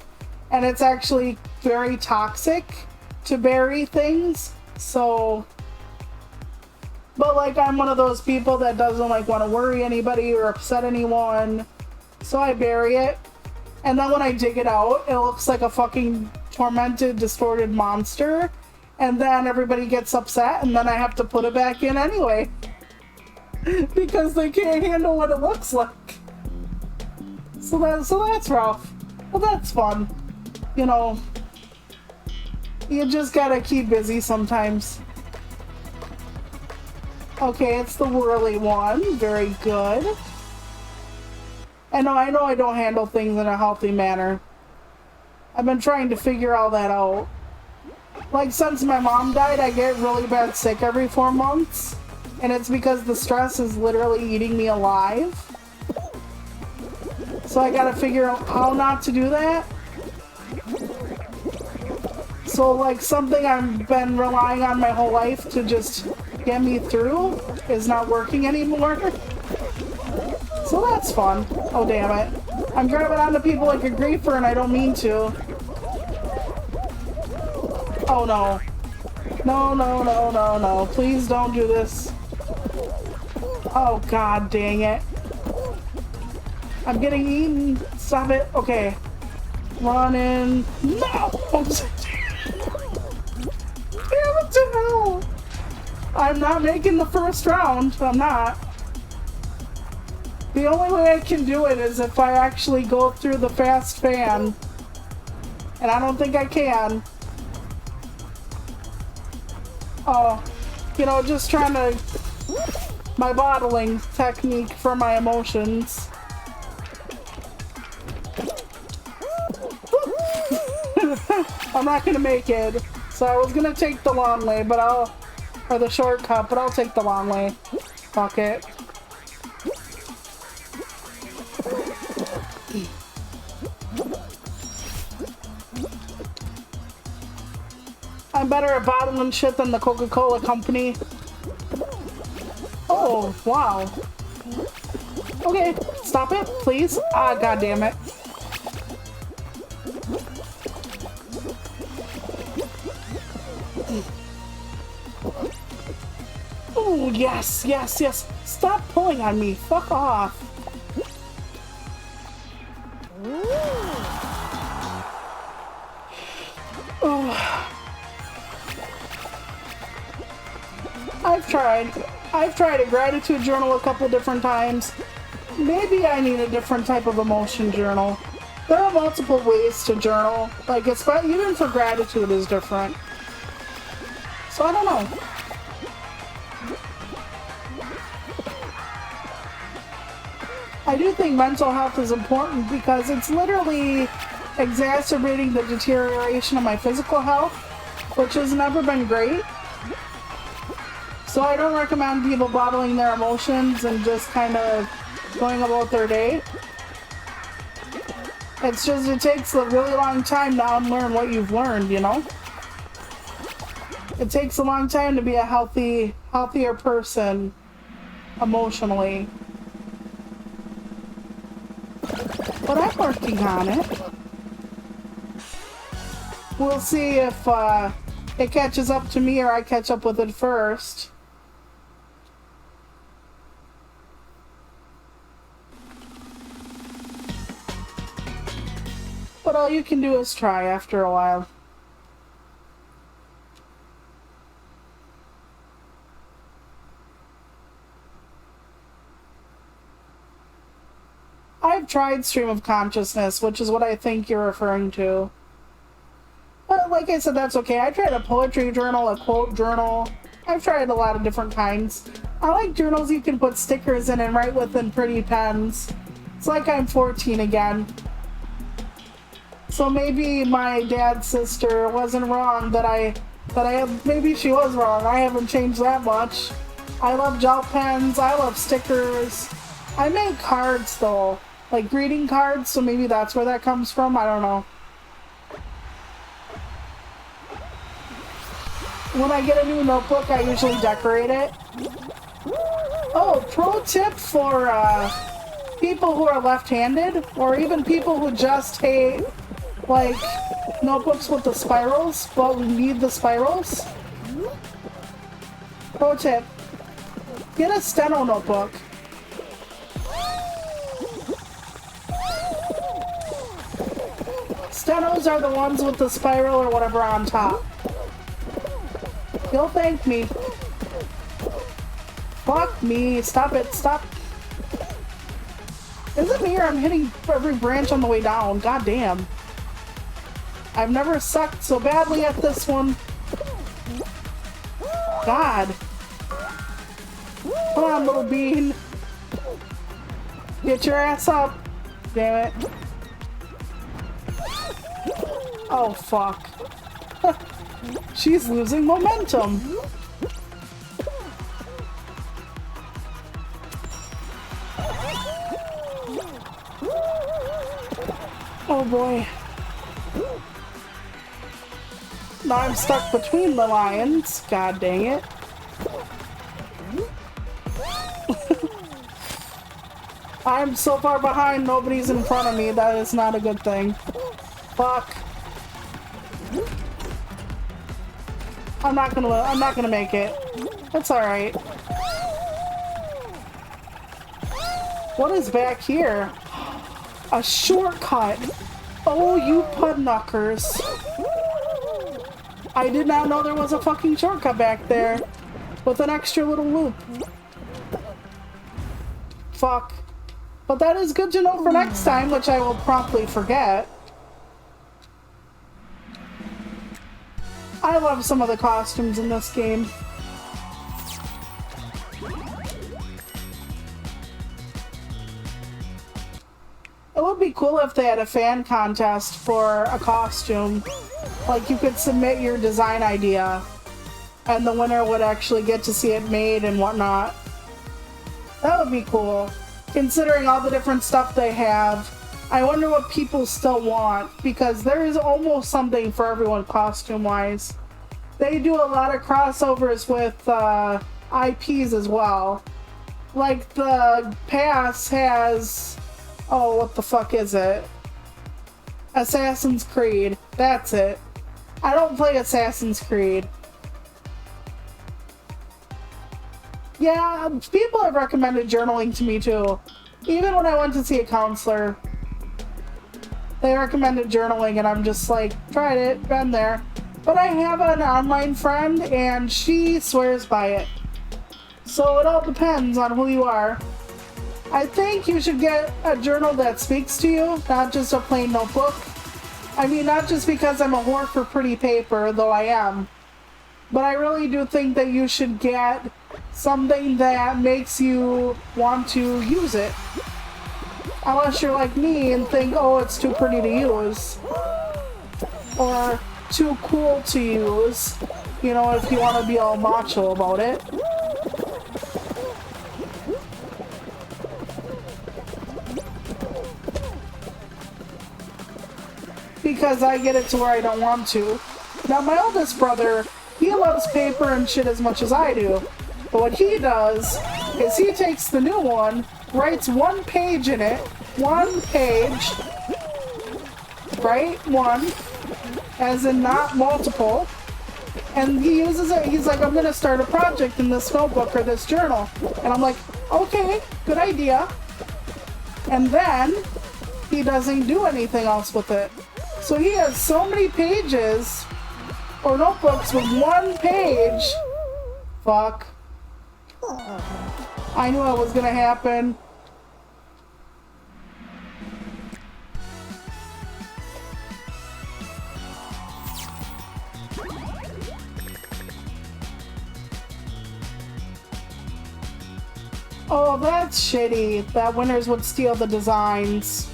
And it's actually very toxic to bury things. So... But, like, I'm one of those people that doesn't, like, want to worry anybody or upset anyone. So I bury it. And then when I dig it out, it looks like a fucking tormented, distorted monster. And then everybody gets upset, and then I have to put it back in anyway. Because they can't handle what it looks like. So that's rough. Well, that's fun. You know, you just gotta keep busy sometimes. Okay, it's the whirly one. Very good. And I know I don't handle things in a healthy manner. I've been trying to figure all that out. Like, since my mom died, I get really bad sick every 4 months. And it's because the stress is literally eating me alive. So I gotta figure out how not to do that. So, like, something I've been relying on my whole life to just get me through is not working anymore. So that's fun. Oh, damn it. I'm grabbing onto people like a griefer and I don't mean to. Oh, no. No, no, no, no, no. Please don't do this. Oh, god dang it. I'm getting eaten. Stop it. Okay. Run in. No! Damn it to hell! I'm not making the first round. I'm not. The only way I can do it is if I actually go through the fast fan. And I don't think I can. Oh, you know, just trying to... My bottling technique for my emotions. I'm not gonna make it. So I was gonna take the long way, but or the shortcut, but I'll take the long way. Fuck it. I'm better at bottling shit than the Coca-Cola company. Oh, wow. Okay, stop it, please. Ah, god damn it. Oh, yes, yes, yes. Stop pulling on me. Fuck off. Oh. I've tried a gratitude journal a couple different times. Maybe I need a different type of emotion journal. There are multiple ways to journal. Like, even for gratitude is different. So I don't know. I do think mental health is important because it's literally exacerbating the deterioration of my physical health, which has never been great. So I don't recommend people bottling their emotions and just kind of going about their day. It's just, it takes a really long time to unlearn what you've learned, you know? It takes a long time to be a healthier person emotionally. But I'm working on it. We'll see if it catches up to me or I catch up with it first. But all you can do is try after a while. I've tried stream of consciousness, which is what I think you're referring to. But like I said, that's okay. I tried a poetry journal, a quote journal. I've tried a lot of different kinds. I like journals you can put stickers in and write with in pretty pens. It's like I'm 14 again. So maybe my dad's sister wasn't wrong maybe she was wrong. I haven't changed that much. I love gel pens. I love stickers. I make cards though, like greeting cards, so maybe that's where that comes from. I don't know. When I get a new notebook, I usually decorate it. Oh, pro tip for people who are left-handed, or even people who just hate like notebooks with the spirals, but we need the spirals. Pro tip: get a steno notebook. Stenos are the ones with the spiral or whatever on top. You'll thank me. Fuck me. Stop it. Stop. Is it me or I'm hitting every branch on the way down? God damn. I've never sucked so badly at this one. God. Come on, little bean. Get your ass up. Damn it. Oh, fuck. She's losing momentum. Oh, boy. Now I'm stuck between the lions. God dang it. I'm so far behind, nobody's in front of me. That is not a good thing. Fuck. I'm not gonna make it. It's alright. What is back here? A shortcut. Oh, you pudknuckers. I did not know there was a fucking shortcut back there with an extra little loop. Fuck. But that is good to know for next time, which I will promptly forget. I love some of the costumes in this game. It would be cool if they had a fan contest for a costume. Like, you could submit your design idea, and the winner would actually get to see it made and whatnot. That would be cool. Considering all the different stuff they have, I wonder what people still want, because there is almost something for everyone costume-wise. They do a lot of crossovers with IPs as well. Like, the pass has... oh, what the fuck is it? Assassin's Creed. That's it. I don't play Assassin's Creed. Yeah, people have recommended journaling to me too. Even when I went to see a counselor, they recommended journaling and I'm just like, tried it, been there. But I have an online friend and she swears by it. So it all depends on who you are. I think you should get a journal that speaks to you, not just a plain notebook. I mean, not just because I'm a whore for pretty paper, though I am. But I really do think that you should get something that makes you want to use it. Unless you're like me and think, oh, it's too pretty to use. Or too cool to use. You know, if you want to be all macho about it. Because I get it to where I don't want to. Now, my oldest brother, he loves paper and shit as much as I do. But what he does is he takes the new one, writes one page in it, one page, right? One, as in not multiple. And he uses it, he's like, I'm gonna start a project in this notebook or this journal. And I'm like, okay, good idea. And then he doesn't do anything else with it. So he has so many pages, or notebooks with one page. Fuck. I knew it was gonna happen. Oh, that's shitty. That winners would steal the designs.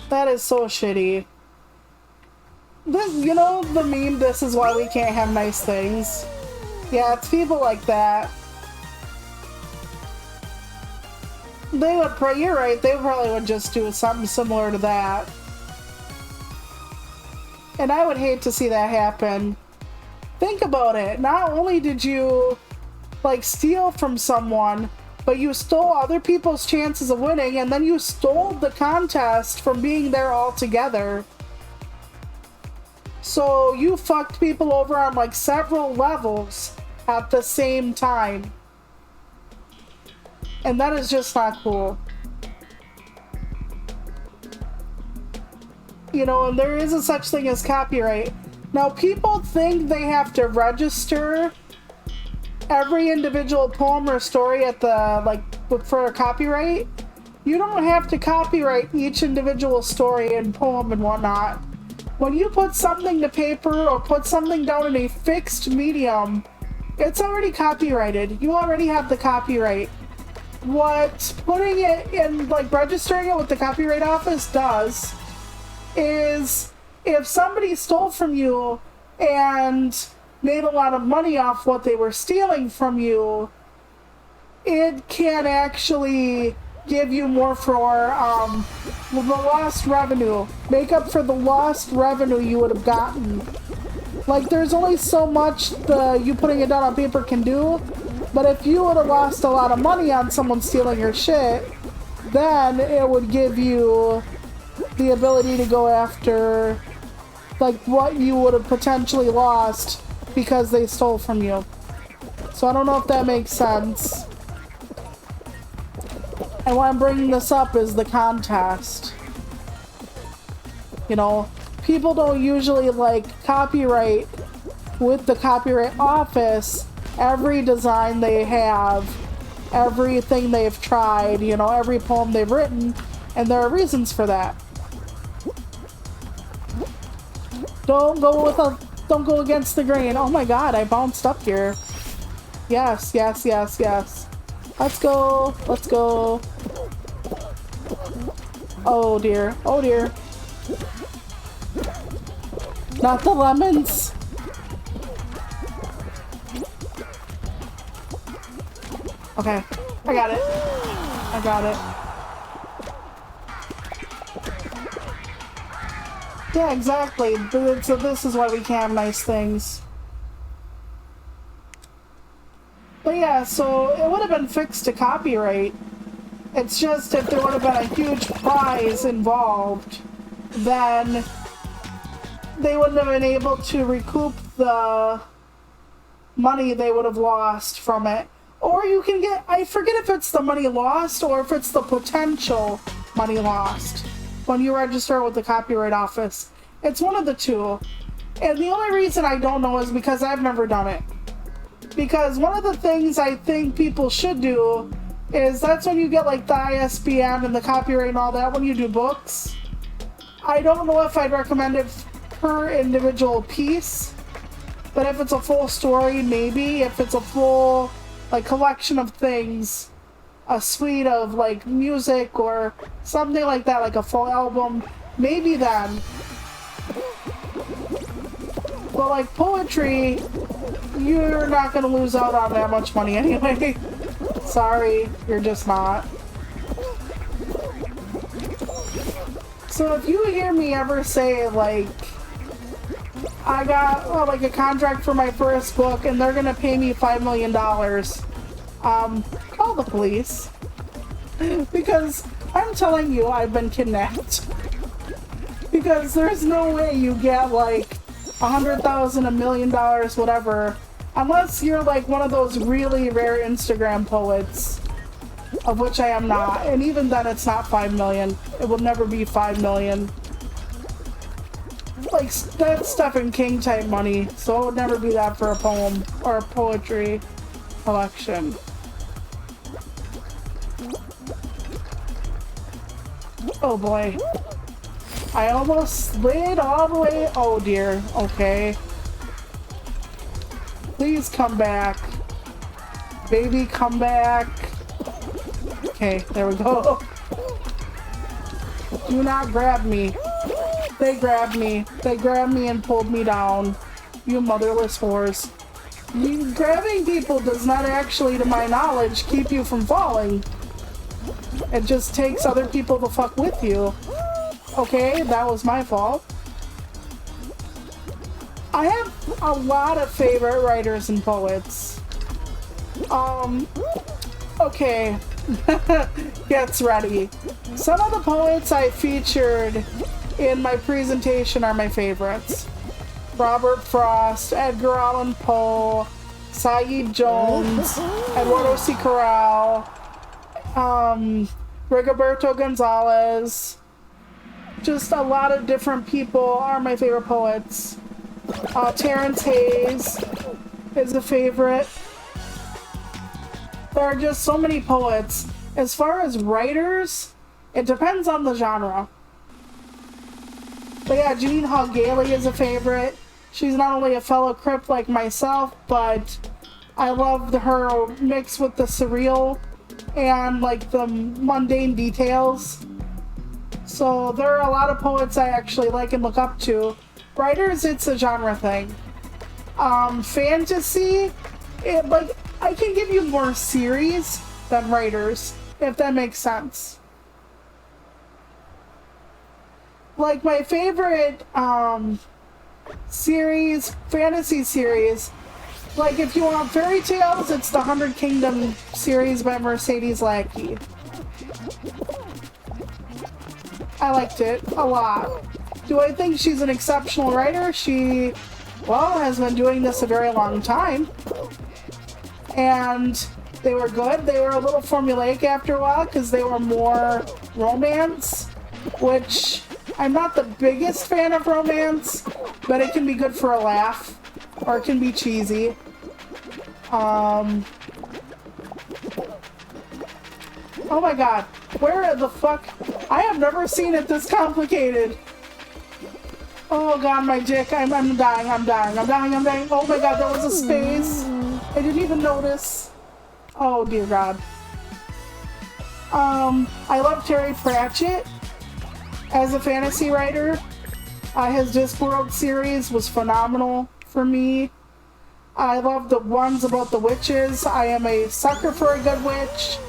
That is so shitty. This, you know the meme, this is why we can't have nice things? Yeah, it's people like that. They would you're right, they probably would just do something similar to that. And I would hate to see that happen. Think about it. Not only did you, like, steal from someone, but you stole other people's chances of winning, and then you stole the contest from being there all together. So you fucked people over on like several levels at the same time. And that is just not cool. You know, and there is a such thing as copyright. Now, people think they have to register every individual poem or story at the, like, for a copyright. You don't have to copyright each individual story and poem and whatnot. When you put something to paper or put something down in a fixed medium, it's already copyrighted. You already have the copyright. What putting it in, like, registering it with the Copyright Office does is, if somebody stole from you and made a lot of money off what they were stealing from you, it can actually give you more for the lost revenue. Make up for the lost revenue you would have gotten. Like, there's only so much you putting it down on paper can do, but if you would have lost a lot of money on someone stealing your shit, then it would give you the ability to go after, like, what you would have potentially lost because they stole from you. So I don't know if that makes sense. And why I'm bringing this up is the contest. You know, people don't usually like copyright with the Copyright Office every design they have, everything they've tried, you know, every poem they've written, and there are reasons for that. Don't go against the grain. Oh my god, I bounced up here. Yes, yes, yes, yes. Let's go. Let's go. Oh dear. Oh dear. Not the lemons. Okay. I got it. I got it. Yeah, exactly. So this is why we can have nice things. But yeah, so it would have been fixed to copyright. It's just if there would have been a huge prize involved, then they wouldn't have been able to recoup the money they would have lost from it. Or you can get, I forget if it's the money lost or if it's the potential money lost when you register with the Copyright Office. It's one of the two. And the only reason I don't know is because I've never done it. Because one of the things I think people should do is that's when you get like the ISBN and the copyright and all that when you do books. I don't know if I'd recommend it per individual piece, but if it's a full story, maybe. If it's a full like collection of things, a suite of like music or something like that, like a full album, maybe then. But like poetry, you're not gonna lose out on that much money anyway. Sorry, you're just not. So if you hear me ever say like, I got like a contract for my first book and they're gonna pay me $5 million, call the police. Because I'm telling you, I've been kidnapped. Because there's no way you get like $100,000, $1 million, whatever, unless you're like one of those really rare Instagram poets, of which I am not. And even then, it's not 5 million. It will never be 5 million. Like, that's Stephen King type money, so it would never be that for a poem or a poetry collection. Oh boy. I almost slid all the way. Oh dear. Okay. Please come back. Baby, come back. Okay, there we go. Do not grab me. They grabbed me. They grabbed me and pulled me down. You motherless whores. Grabbing people does not actually, to my knowledge, keep you from falling. It just takes other people to fuck with you. Okay, that was my fault. I have a lot of favorite writers and poets. Okay. Gets ready. Some of the poets I featured in my presentation are my favorites. Robert Frost, Edgar Allan Poe, Saeed Jones, Eduardo C. Corral, Rigoberto Gonzalez. Just a lot of different people are my favorite poets. Terrence Hayes is a favorite. There are just so many poets. As far as writers, it depends on the genre. But yeah, Jean Hall Gailey is a favorite. She's not only a fellow Crip like myself, but I love her mix with the surreal and like the mundane details. So there are a lot of poets I actually like and look up to. Writers, it's a genre thing. Fantasy, I can give you more series than writers, if that makes sense. Like my favorite fantasy series, like if you want fairy tales, it's the 100 Kingdom series by Mercedes Lackey. I liked it a lot. Do I think she's an exceptional writer? She, well, has been doing this a very long time. And they were good. They were a little formulaic after a while because they were more romance, which I'm not the biggest fan of romance, but it can be good for a laugh, or it can be cheesy. Oh my god, where the fuck? I have never seen it this complicated. Oh god, my dick, I'm dying. Oh my god, there was a space. I didn't even notice. Oh dear god. I love Terry Pratchett as a fantasy writer. His Discworld series was phenomenal for me. I love the ones about the witches. I am a sucker for a good witch.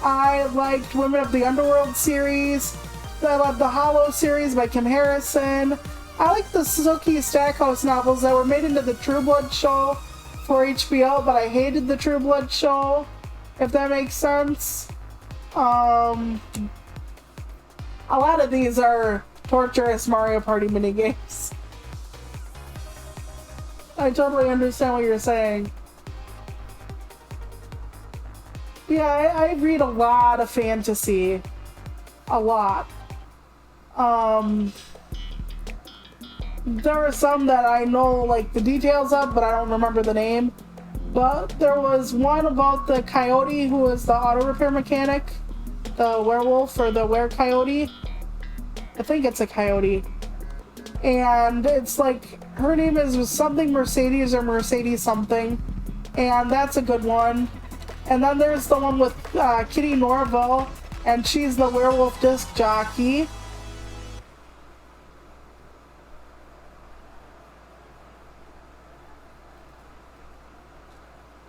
I liked Women of the Underworld series. I love the Hollow series by Kim Harrison. I like the Sookie Stackhouse novels that were made into the True Blood show for HBO, but I hated the True Blood show, if that makes sense. A lot of these are torturous Mario Party minigames. I totally understand what you're saying. Yeah, I read a lot of fantasy. A lot. There are some that I know like the details of, but I don't remember the name. But there was one about the coyote who was the auto repair mechanic. The werewolf or the were-coyote. I think it's a coyote. And it's like, her name is something Mercedes or Mercedes something. And that's a good one. And then there's the one with Kitty Norville, and she's the werewolf disc jockey.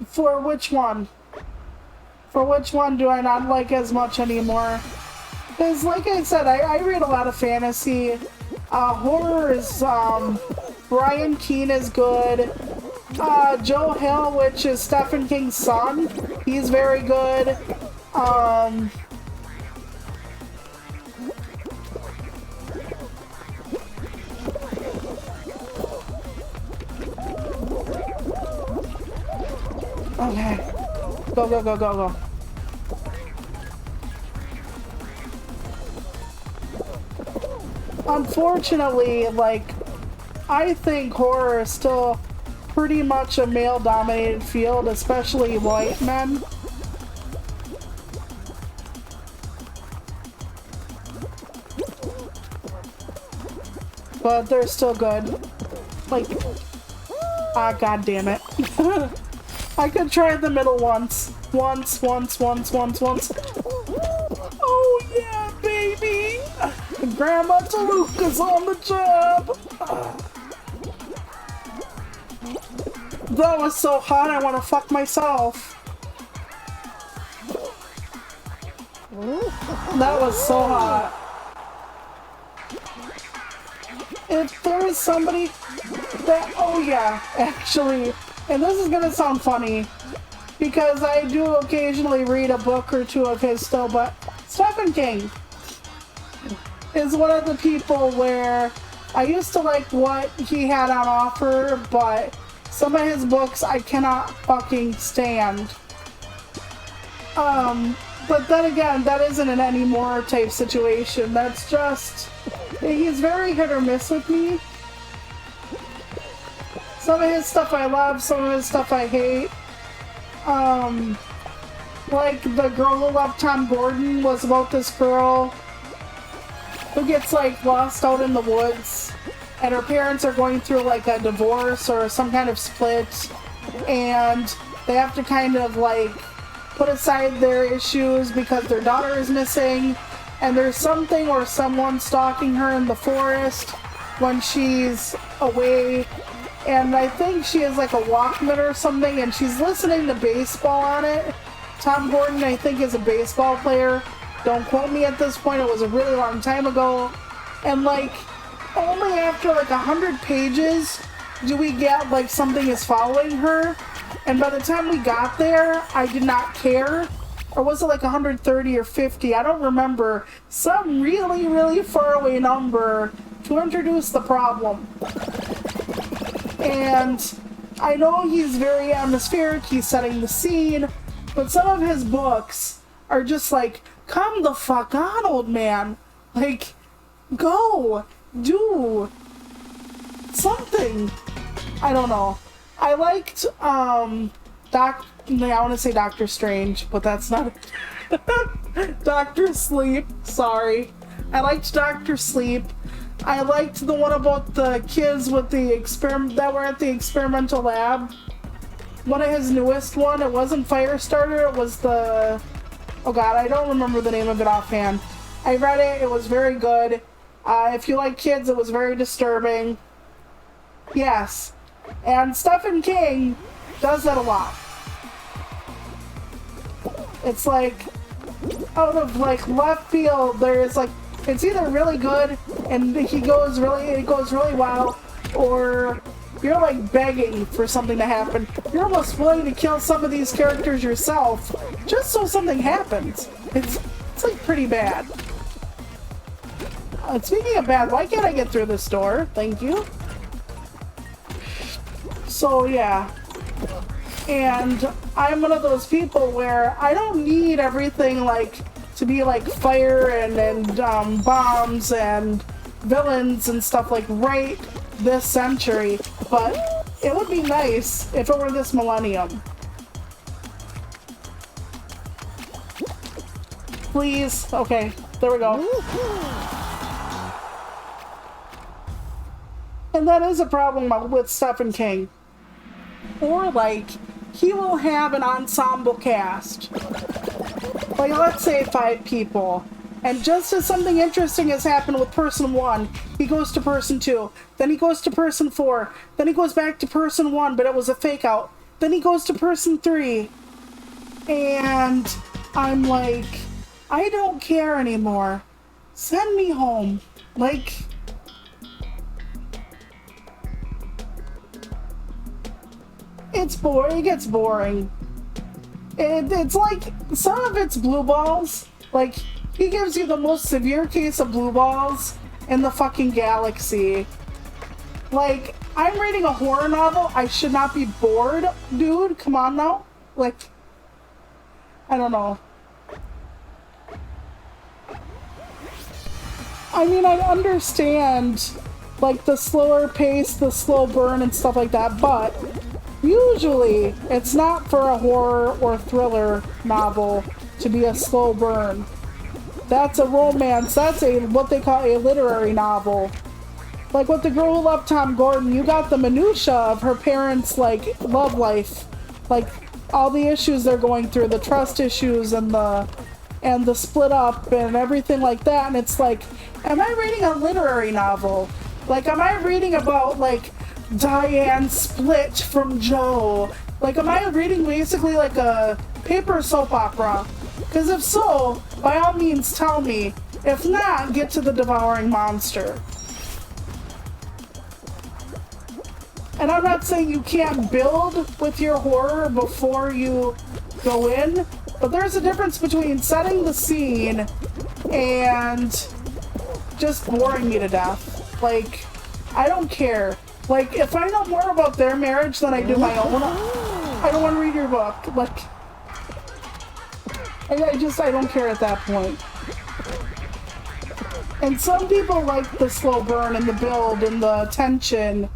For which one? For which one do I not like as much anymore? Because like I said, I read a lot of fantasy. Horror is, Brian Keene is good. Joe Hill, which is Stephen King's son, he's very good. Okay. Go. Unfortunately, like, I think horror is still pretty much a male-dominated field, especially white men. But they're still good. Like, god damn it. I could try the middle once. Once. Oh yeah, baby! Grandma Toluca's on the job! That was so hot, I want to fuck myself. That was so hot. If there is somebody that, oh yeah, actually, and this is gonna sound funny, because I do occasionally read a book or two of his still, but Stephen King is one of the people where I used to like what he had on offer, but some of his books I cannot fucking stand. But then again, that isn't an anymore type situation. That's just, he's very hit or miss with me. Some of his stuff I love, some of his stuff I hate. Like The Girl Who Loved Tom Gordon was about this girl who gets like lost out in the woods, and her parents are going through like a divorce or some kind of split, and they have to kind of like put aside their issues because their daughter is missing, and there's something or someone stalking her in the forest when she's away, and I think she has like a Walkman or something, and she's listening to baseball on it. Tom Gordon, I think, is a baseball player. Don't quote me at this point, it was a really long time ago. And like, only after like 100 pages do we get like something is following her. And by the time we got there, I did not care. Or was it like 130 or 50? I don't remember. Some really, really far away number to introduce the problem. And I know he's very atmospheric, he's setting the scene, but some of his books are just like, come the fuck on, old man. Like, Go! Do something! I don't know. I liked, I want to say Doctor Strange, but that's not Doctor Sleep, sorry. I liked Doctor Sleep. I liked the one about the kids with the that were at the experimental lab. One of his newest one, it wasn't Firestarter, it was the... Oh god, I don't remember the name of it offhand. I read it, it was very good. If you like kids, it was very disturbing. Yes. And Stephen King does that a lot. It's like, out of like left field, there's like, it's either really good and it goes really well, or you're like begging for something to happen. You're almost willing to kill some of these characters yourself just so something happens. It's like pretty bad. Speaking of bad, why can't I get through this door? Thank you. So yeah. And I'm one of those people where I don't need everything like to be like fire and bombs and villains and stuff like right this century, but it would be nice if it were this millennium. Please. Okay, there we go. And that is a problem with Stephen King. Or like, he will have an ensemble cast. Like, let's say 5 people. And just as something interesting has happened with person 1, he goes to person 2. Then he goes to person 4. Then he goes back to person 1, but it was a fake out. Then he goes to person 3. And I'm like, I don't care anymore. Send me home. Like... It's boring. It gets boring. It's like, some of it's blue balls. Like, he gives you the most severe case of blue balls in the fucking galaxy. Like, I'm reading a horror novel. I should not be bored, dude. Come on now. Like, I don't know. I mean, I understand, like, the slower pace, the slow burn and stuff like that, but usually it's not for a horror or thriller novel to be a slow burn. That's a romance. That's a what they call a literary novel. Like with The Girl Who Loved Tom Gordon, you got the minutia of her parents' like love life, like all the issues they're going through, the trust issues and the split up and everything like that. And it's like, am I reading a literary novel? Like, am I reading about like Diane split from Joe? Like, am I reading basically like a paper soap opera? Because if so, by all means tell me. If not, get to the devouring monster. And I'm not saying you can't build with your horror before you go in, but there's a difference between setting the scene and just boring me to death. Like, I don't care. Like, if I know more about their marriage than I do my own, I don't want to read your book. Like, I don't care at that point. And some people like the slow burn and the build and the tension,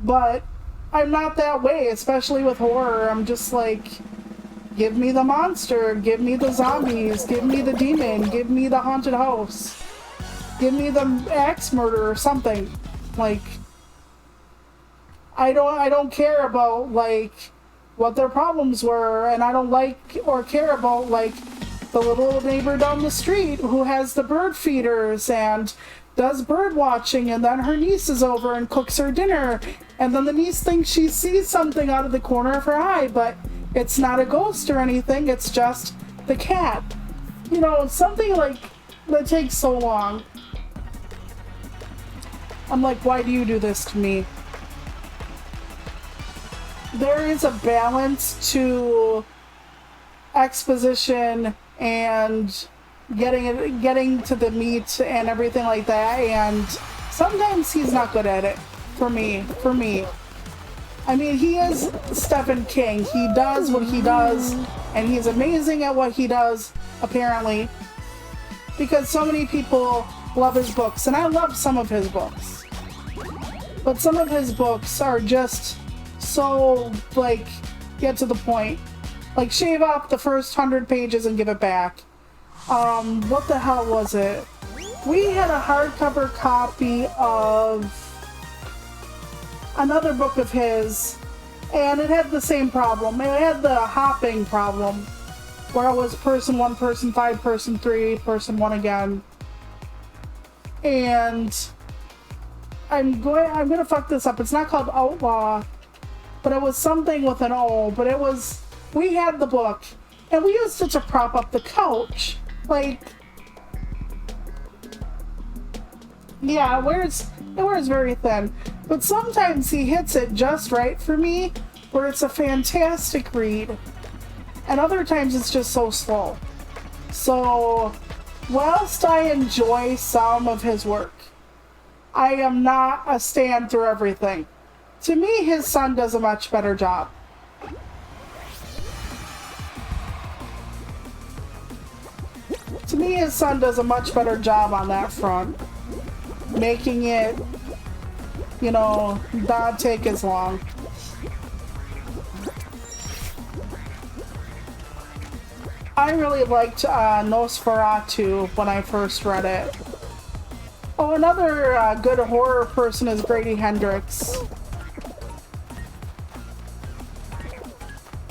but I'm not that way, especially with horror. I'm just like, give me the monster, give me the zombies, give me the demon, give me the haunted house, give me the axe murder or something. Like, I don't care about like what their problems were, and I don't like or care about like the little neighbor down the street who has the bird feeders and does bird watching, and then her niece is over and cooks her dinner, and then the niece thinks she sees something out of the corner of her eye, but it's not a ghost or anything, it's just the cat. You know, something like that takes so long. I'm like, why do you do this to me? There is a balance to exposition and getting to the meat and everything like that, and sometimes he's not good at it for me. I mean, he is Stephen King. He does what he does, and he's amazing at what he does, apparently, because so many people love his books, and I love some of his books. But some of his books are just so, like, get to the point. Like, shave off the first 100 pages and give it back. What the hell was it? We had a hardcover copy of another book of his, and it had the same problem. It had the hopping problem, where it was person 1, person 5, person 3, person 1 again. And I'm gonna fuck this up. It's not called Outlaw, but it was something with an O. But it was, we had the book, and we used it to prop up the couch. Like, yeah, it wears very thin. But sometimes he hits it just right for me, where it's a fantastic read. And other times it's just so slow. So, whilst I enjoy some of his work, I am not a stan through everything. To me, his son does a much better job. To me, his son does a much better job on that front. Making it, you know, not take as long. I really liked Nosferatu when I first read it. Oh, another good horror person is Grady Hendrix.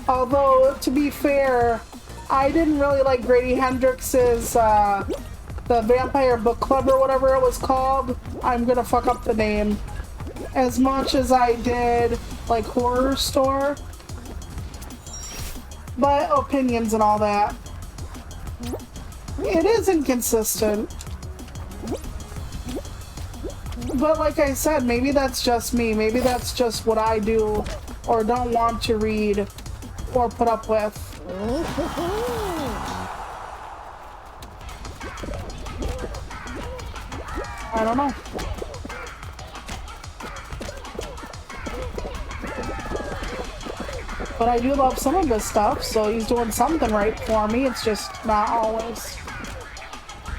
Although, to be fair, I didn't really like Grady Hendrix's the Vampire Book Club or whatever it was called. I'm gonna fuck up the name. As much as I did like Horror Store. But opinions and all that. It is inconsistent. But like I said, maybe that's just me. Maybe that's just what I do or don't want to read or put up with. I don't know. But I do love some of his stuff, so he's doing something right for me. It's just not always.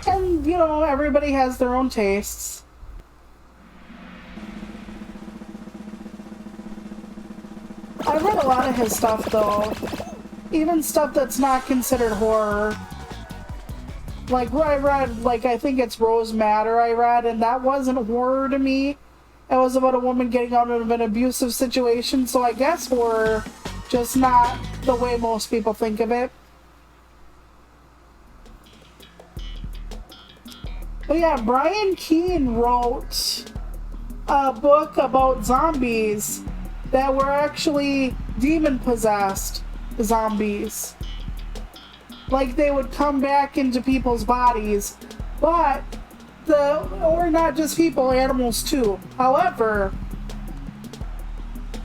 And, you know, everybody has their own tastes. I've read a lot of his stuff, though. Even stuff that's not considered horror. Like, I read, like, I think it's Rose Madder I read, and that wasn't horror to me. It was about a woman getting out of an abusive situation, so I guess horror, just not the way most people think of it. But yeah, Brian Keene wrote a book about zombies that were actually demon-possessed zombies. Like, they would come back into people's bodies, but or not just people, animals too. However,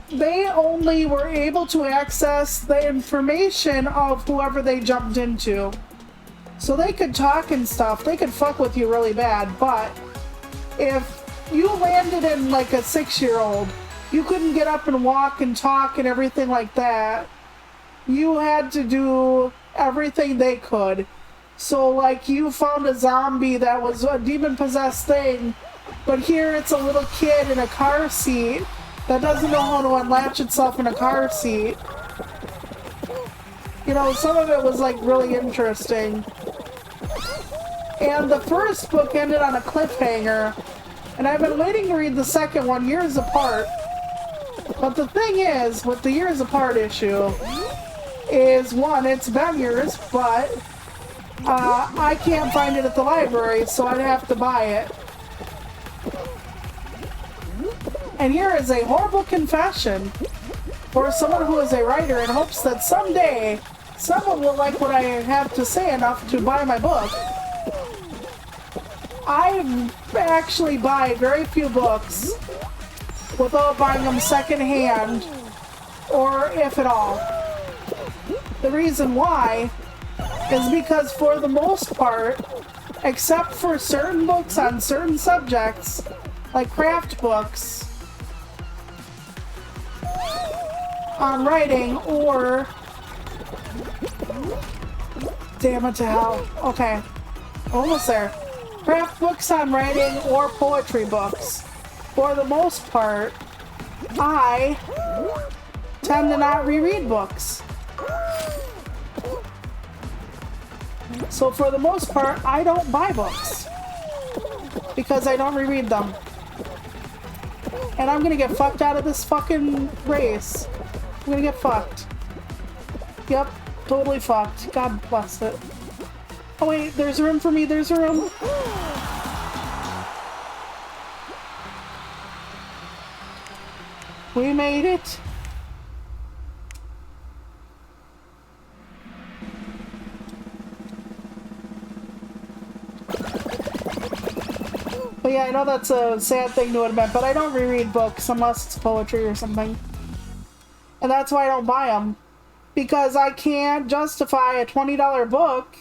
they only were able to access the information of whoever they jumped into. So they could talk and stuff, they could fuck with you really bad, but if you landed in like a 6-year-old, you couldn't get up and walk and talk and everything like that. You had to do everything they could. So like, you found a zombie that was a demon-possessed thing, but here it's a little kid in a car seat that doesn't know how to unlatch itself in a car seat. You know, some of it was like really interesting. And the first book ended on a cliffhanger, and I've been waiting to read the second one years apart. But the thing is, with the years apart issue, is one, it's been years, but I can't find it at the library, so I'd have to buy it. And here is a horrible confession for someone who is a writer in hopes that someday someone will like what I have to say enough to buy my book. I actually buy very few books without buying them secondhand, or if at all. The reason why is because for the most part, except for certain books on certain subjects, like craft books, on writing, or... Damn it to hell. Okay. Almost there. craft books on writing or poetry books. For the most part, I tend to not reread books. So for the most part, I don't buy books because I don't reread them. And I'm gonna get fucked out of this fucking race. I'm gonna get fucked. Yep, totally fucked. God bless it. Oh wait, there's room for me, there's room. We made it. But yeah, I know that's a sad thing to admit, but I don't reread books unless it's poetry or something. And that's why I don't buy them. Because I can't justify a $20 book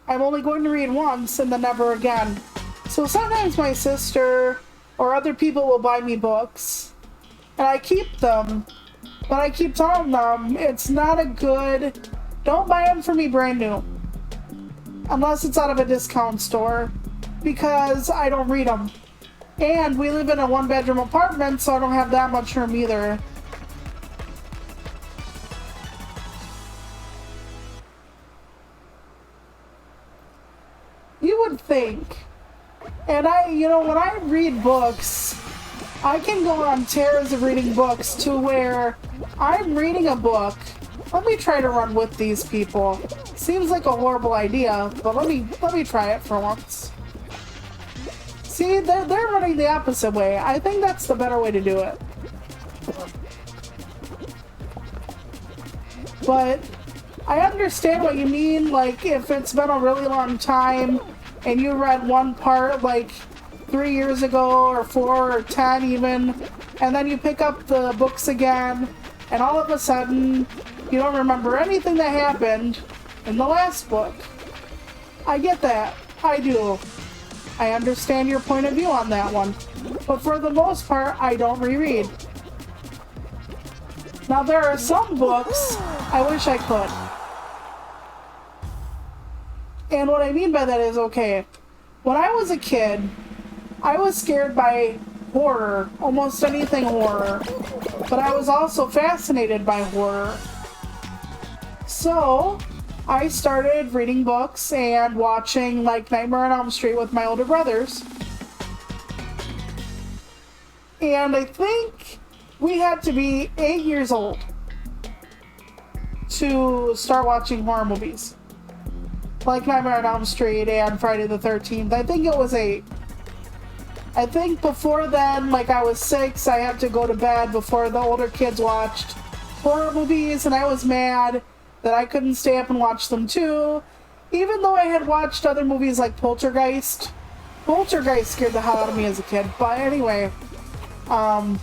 I'm only going to read once and then never again. So sometimes my sister or other people will buy me books. And I keep them. But I keep telling them it's not a good... Don't buy them for me brand new. Unless it's out of a discount store. Because I don't read them. And we live in a one-bedroom apartment, so I don't have that much room either. You would think. And when I read books, I can go on tears of reading books to where I'm reading a book. Let me try to run with these people. Seems like a horrible idea, but let me try it for once. See, they're running the opposite way. I think that's the better way to do it. But I understand what you mean, like if it's been a really long time and you read one part like 3 years ago or 4 or 10 even, and then you pick up the books again and all of a sudden you don't remember anything that happened in the last book. I get that. I do. I understand your point of view on that one. But for the most part, I don't reread. Now there are some books I wish I could. And what I mean by that is, okay, when I was a kid, I was scared by horror, almost anything horror. But I was also fascinated by horror. So I started reading books and watching like Nightmare on Elm Street with my older brothers. And I think we had to be 8 years old to start watching horror movies. Like Nightmare on Elm Street and Friday the 13th. I think it was 8. I think before then, like I was 6, I had to go to bed before the older kids watched horror movies, and I was mad that I couldn't stay up and watch them too. Even though I had watched other movies like Poltergeist. Poltergeist scared the hell out of me as a kid. But anyway, I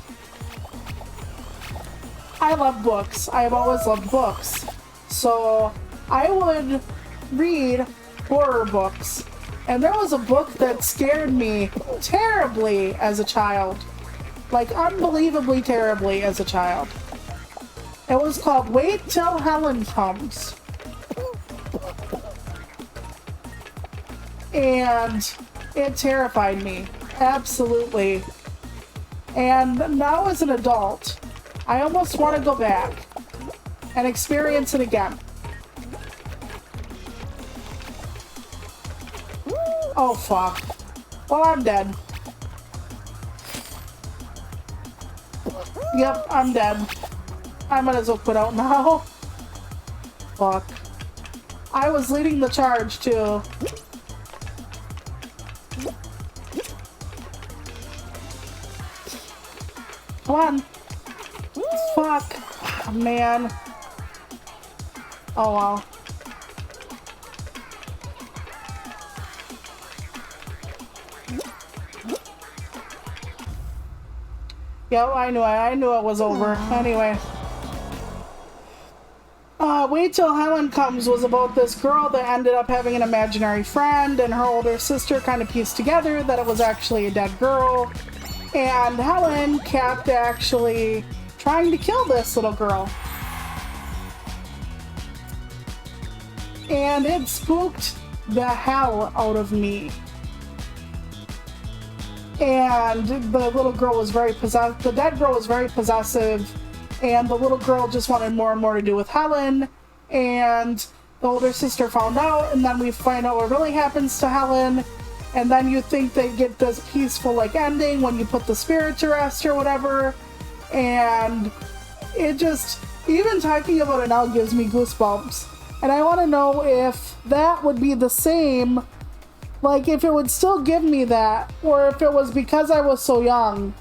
love books. I have always loved books. So I would read horror books. And there was a book that scared me terribly as a child. Like unbelievably terribly as a child. It was called Wait Till Helen Comes. And it terrified me. Absolutely. And now as an adult, I almost want to go back and experience it again. Oh fuck. Well, I'm dead. Yep, I'm dead. I might as well quit out now. Fuck. I was leading the charge too. Come on. Fuck. Oh, man. Oh well. Yep, I knew it was over. Anyway. Wait Till Helen Comes was about this girl that ended up having an imaginary friend, and her older sister kind of pieced together that it was actually a dead girl. And Helen kept actually trying to kill this little girl. And it spooked the hell out of me. and the little girl was very possessed. The dead girl was very possessive, and the little girl just wanted more and more to do with Helen. And the older sister found out, and then we find out what really happens to Helen. And then you think they get this peaceful like ending when you put the spirit to rest or whatever. And it just, even talking about it now gives me goosebumps. And I want to know if that would be the same, like if it would still give me that, or if it was because I was so young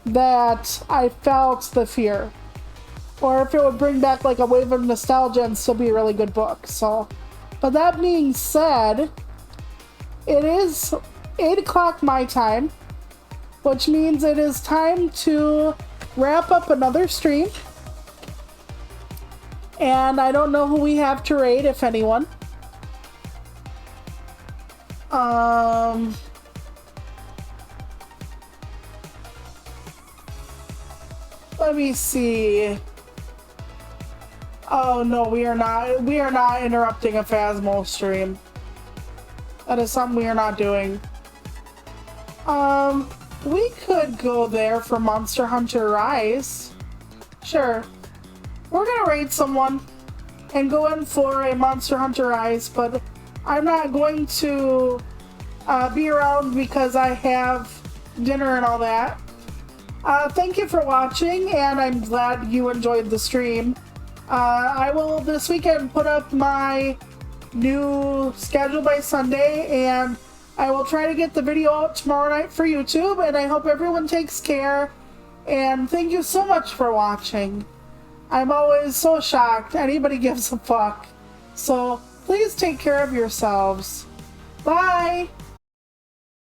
that I felt the fear. Or if it would bring back like a wave of nostalgia and still be a really good book. So, but that being said, it is 8 o'clock my time, which means it is time to wrap up another stream. And I don't know who we have to raid, if anyone. Let me see. Oh no, we are not interrupting a Phasmo stream. That is something we are not doing. We could go there for Monster Hunter Rise. Sure. We're gonna raid someone and go in for a Monster Hunter Rise, but I'm not going to be around because I have dinner and all that. Thank you for watching, and I'm glad you enjoyed the stream. I will this weekend put up my new schedule by Sunday, and I will try to get the video out tomorrow night for YouTube, and I hope everyone takes care, and thank you so much for watching. I'm always so shocked anybody gives a fuck. So please take care of yourselves. Bye!